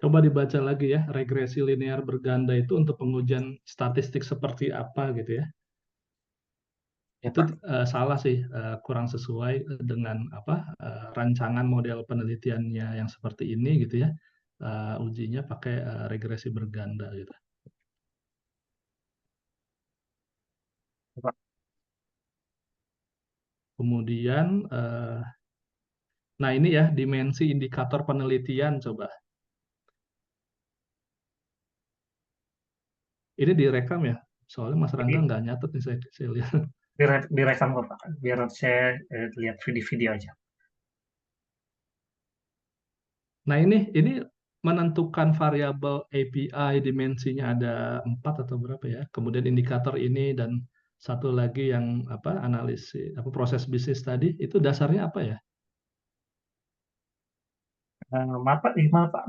Coba dibaca lagi ya, regresi linear berganda itu untuk pengujian statistik seperti apa gitu ya. Ya, Itu Pak. salah sih, kurang sesuai dengan apa rancangan model penelitiannya yang seperti ini gitu ya. Ujinya pakai regresi berganda gitu. Ya, Pak. Kemudian, nah ini ya dimensi indikator penelitian coba. Ini direkam ya, soalnya Mas Rangga Jadi nggak nyatet nih, saya lihat. direkam kok, Pak. Biar saya lihat video aja. Nah ini menentukan variabel API dimensinya ada 4 atau berapa ya. Kemudian indikator ini dan satu lagi yang apa analisis apa proses bisnis tadi, itu dasarnya apa ya? Maaf, Pak. Gimana, Pak?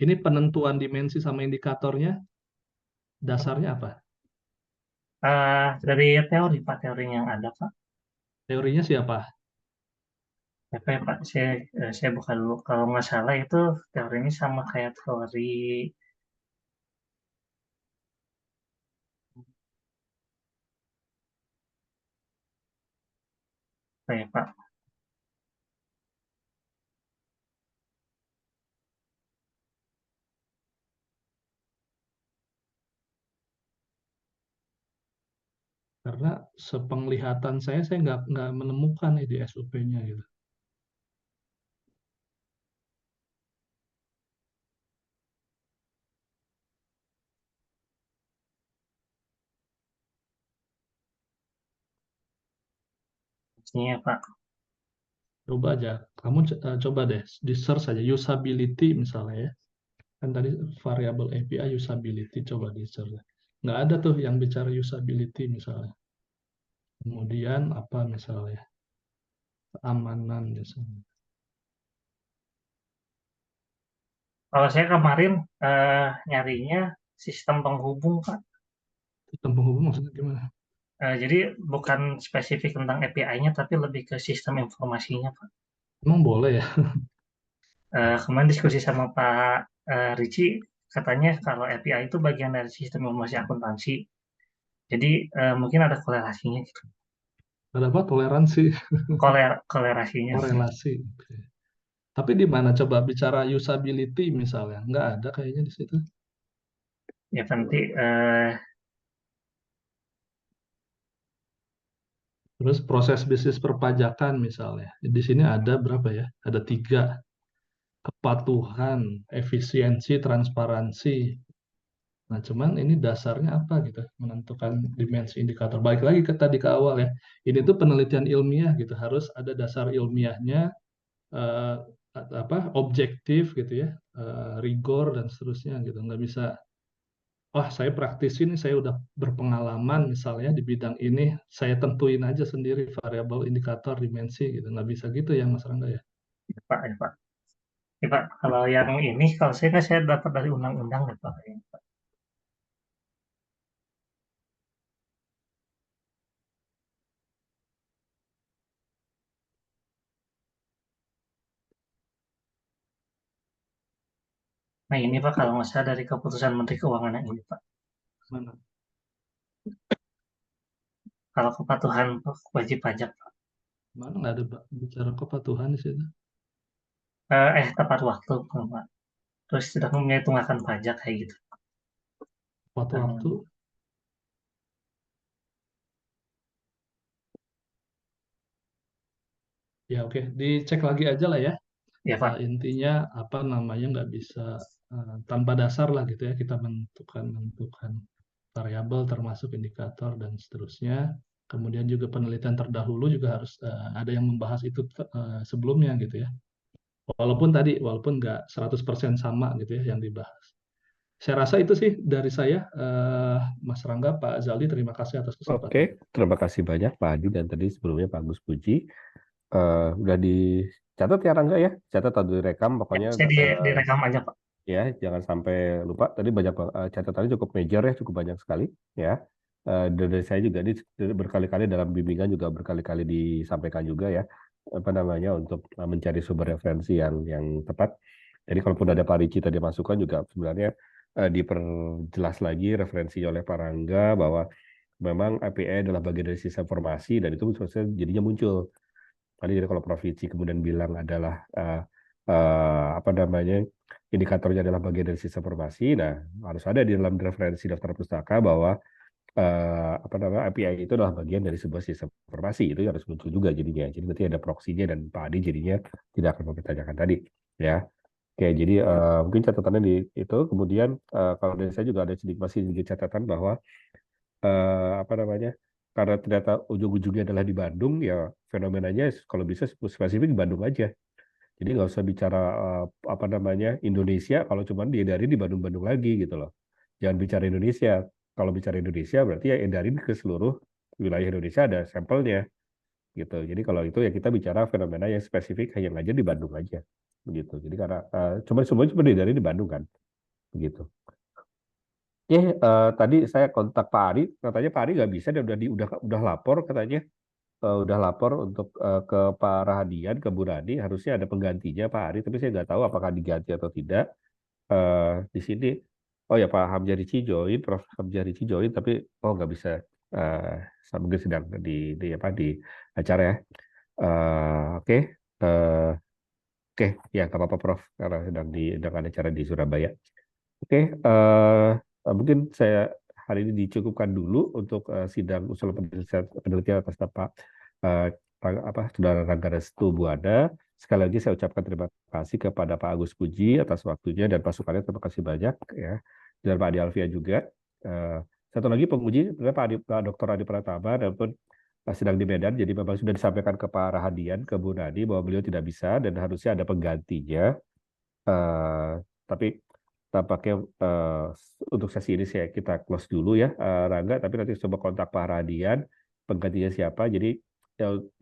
Ini penentuan dimensi sama indikatornya dasarnya apa? Dari teori, Pak. Teori yang ada, Pak. Teorinya siapa? Apa ya, Pak? Saya buka dulu. Kalau nggak salah itu teorinya sama kayak teori apa ya, Pak? Karena sepenglihatan saya nggak menemukan nih di SUP-nya gitu. Maksudnya, Pak. Coba aja, kamu coba deh di search aja usability misalnya ya. Kan tadi variabel API usability, coba di search. Nggak ada tuh yang bicara usability misalnya. Kemudian apa misalnya? Keamanan misalnya. Kalau saya kemarin nyarinya sistem penghubung, Pak. Sistem penghubung maksudnya gimana? Jadi bukan spesifik tentang API-nya, tapi lebih ke sistem informasinya, Pak. Emang boleh ya? Kemarin diskusi sama Pak Ricci, katanya kalau API itu bagian dari sistem informasi akuntansi. Jadi mungkin ada kolerasinya gitu. Ada apa? Toleransi, Kolerasinya. korelasi. Oke. Tapi di mana coba bicara usability misalnya? Nggak ada kayaknya di situ. Ya nanti Terus proses bisnis perpajakan misalnya. Di sini ada berapa ya? Ada 3. Kepatuhan, efisiensi, transparansi. Nah, cuman ini dasarnya apa gitu, menentukan dimensi indikator. Balik lagi ke tadi ke awal ya, ini tuh penelitian ilmiah gitu, harus ada dasar ilmiahnya, eh, objektif gitu ya, rigor dan seterusnya gitu. Nggak bisa, wah saya praktisi nih, saya udah berpengalaman misalnya di bidang ini, saya tentuin aja sendiri variabel indikator dimensi gitu. Nggak bisa gitu ya Mas Rangga ya. ya, Pak, ya, Pak. Ya, Pak, kalau yang ini, kalau saya dapat dari undang-undang ya, Pak. Nah ini Pak, kalau nggak salah dari keputusan Menteri Keuangan yang ini Pak. Mana? Kalau kepatuhan wajib pajak Pak. Mana nggak ada bicara kepatuhan di situ. Tepat waktu Pak. Terus sudah menghitung pajak kayak gitu. Tepat waktu. Ya oke, dicek lagi aja lah ya. Ya Pak. Intinya apa namanya nggak bisa tanpa dasar lah gitu ya kita menentukan variabel termasuk indikator dan seterusnya. Kemudian juga penelitian terdahulu juga harus ada yang membahas itu sebelumnya gitu ya. Walaupun nggak 100% sama gitu ya yang dibahas. Saya rasa itu sih dari saya, Mas Rangga, Pak Zali, terima kasih atas kesempatan. Oke, terima kasih banyak Pak Adi dan tadi sebelumnya Pak Agus Puji. Udah dicatat ya Rangga ya? Catat atau direkam pokoknya. Saya direkam aja Pak. Ya, jangan sampai lupa. Tadi banyak catatannya cukup major ya, cukup banyak sekali ya. Dari saya juga ini berkali-kali dalam bimbingan juga berkali-kali disampaikan juga ya, apa namanya untuk mencari sumber referensi yang tepat. Jadi kalaupun ada Pak Ricci tadi masukan juga sebenarnya diperjelas lagi referensinya oleh Pak Rangga bahwa memang API adalah bagian dari sistem informasi dan itu sebenarnya jadinya muncul. Tadi jadi kalau Prof. Ricci kemudian bilang adalah apa namanya indikatornya adalah bagian dari sistem informasi. Nah, harus ada di dalam referensi daftar pustaka bahwa apa namanya API itu adalah bagian dari sebuah sistem informasi. Itu harus muncul juga jadinya. Jadi berarti ada proksinya dan Pak Adi jadinya tidak akan mempertanyakan tadi, ya. Oke, jadi mungkin catatannya di itu. Kemudian kalau dari saya juga ada masih sedikit catatan bahwa apa namanya karena ternyata ujung-ujungnya adalah di Bandung, ya fenomenanya kalau bisa spesifik di Bandung aja. Jadi nggak usah bicara apa namanya Indonesia kalau cuma diedarin di Bandung-Bandung lagi gitu loh. Jangan bicara Indonesia. Kalau bicara Indonesia berarti ya edarin ke seluruh wilayah Indonesia ada sampelnya gitu. Jadi kalau itu ya kita bicara fenomena yang spesifik hanya aja di Bandung aja begitu. Jadi karena semuanya cuma diedarin di Bandung kan begitu. Tadi saya kontak Pak Ari, katanya Pak Ari nggak bisa dan udah lapor katanya. Udah lapor untuk ke Pak Rahadian, ke Bu Rani, harusnya ada penggantinya Pak Ari, tapi saya nggak tahu apakah diganti atau tidak. Di sini, oh ya Pak Hamjarici join, Prof. Hamjarici join, tapi nggak bisa, mungkin sedang di apa di acara ya. Oke, oke, ya nggak apa-apa Prof, karena sedang ada acara di Surabaya. Oke, mungkin saya hari ini dicukupkan dulu untuk sidang usul penelitian atas Pak Saudara Rangga Restu Buana. Sekali lagi saya ucapkan terima kasih kepada Pak Agus Puji atas waktunya dan masukannya. Terima kasih banyak ya. Dan Pak Adi Alfia juga. Satu lagi penguji Pak Dr. Adi Pratama dan pun sedang di Medan. Jadi memang sudah disampaikan ke Pak Rahadian, ke Bu Nadi bahwa beliau tidak bisa dan harusnya ada penggantinya. Tapi tampaknya untuk sesi ini kita close dulu ya, Rangga. Tapi nanti coba kontak Pak Radian, penggantinya siapa. Jadi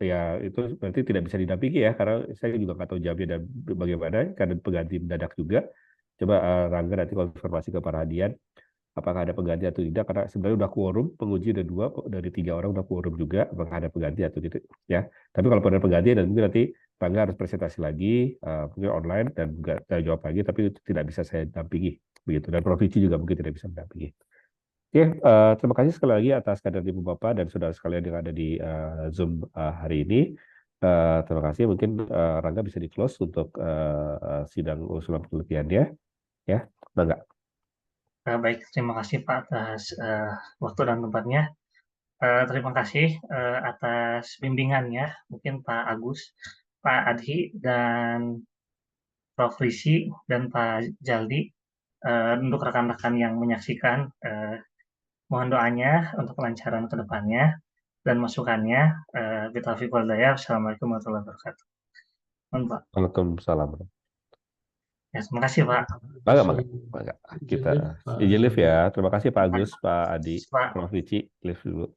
ya itu berarti tidak bisa didampingi ya, karena saya juga nggak tahu jamnya dan bagaimana, karena pengganti mendadak juga. Coba Rangga nanti konfirmasi ke Pak Radian. apakah ada pengganti atau tidak, karena sebenarnya udah quorum, penguji ada 2, dari 3 orang udah quorum juga, apakah ada pengganti atau gitu ya. Tapi kalau ada pengganti, dan mungkin nanti Rangga harus presentasi lagi, mungkin online, dan juga saya jawab lagi, tapi itu tidak bisa saya dampingi begitu, dan provinsi juga mungkin tidak bisa mendampingi. Oke, terima kasih sekali lagi atas kehadiran Ibu Bapak dan saudara sekalian yang ada di Zoom hari ini. Terima kasih. Mungkin Rangga bisa di-close untuk sidang usulan penelitiannya. Ya, Bangga. Baik, terima kasih Pak atas waktu dan tempatnya. Terima kasih atas bimbingannya, mungkin Pak Agus, Pak Adhi, dan Prof. Risi, dan Pak Jaldi. Untuk rekan-rekan yang menyaksikan, mohon doanya untuk kelancaran ke depannya dan masukannya. Bitaufiq wal hidayah. Assalamualaikum warahmatullahi wabarakatuh. Pak. Waalaikumsalam. Ya, terima kasih Pak. Bangga. Kita izin live ya. Terima kasih Pak Agus, Pak Adi, Pak. Prof. Ricci, live dulu.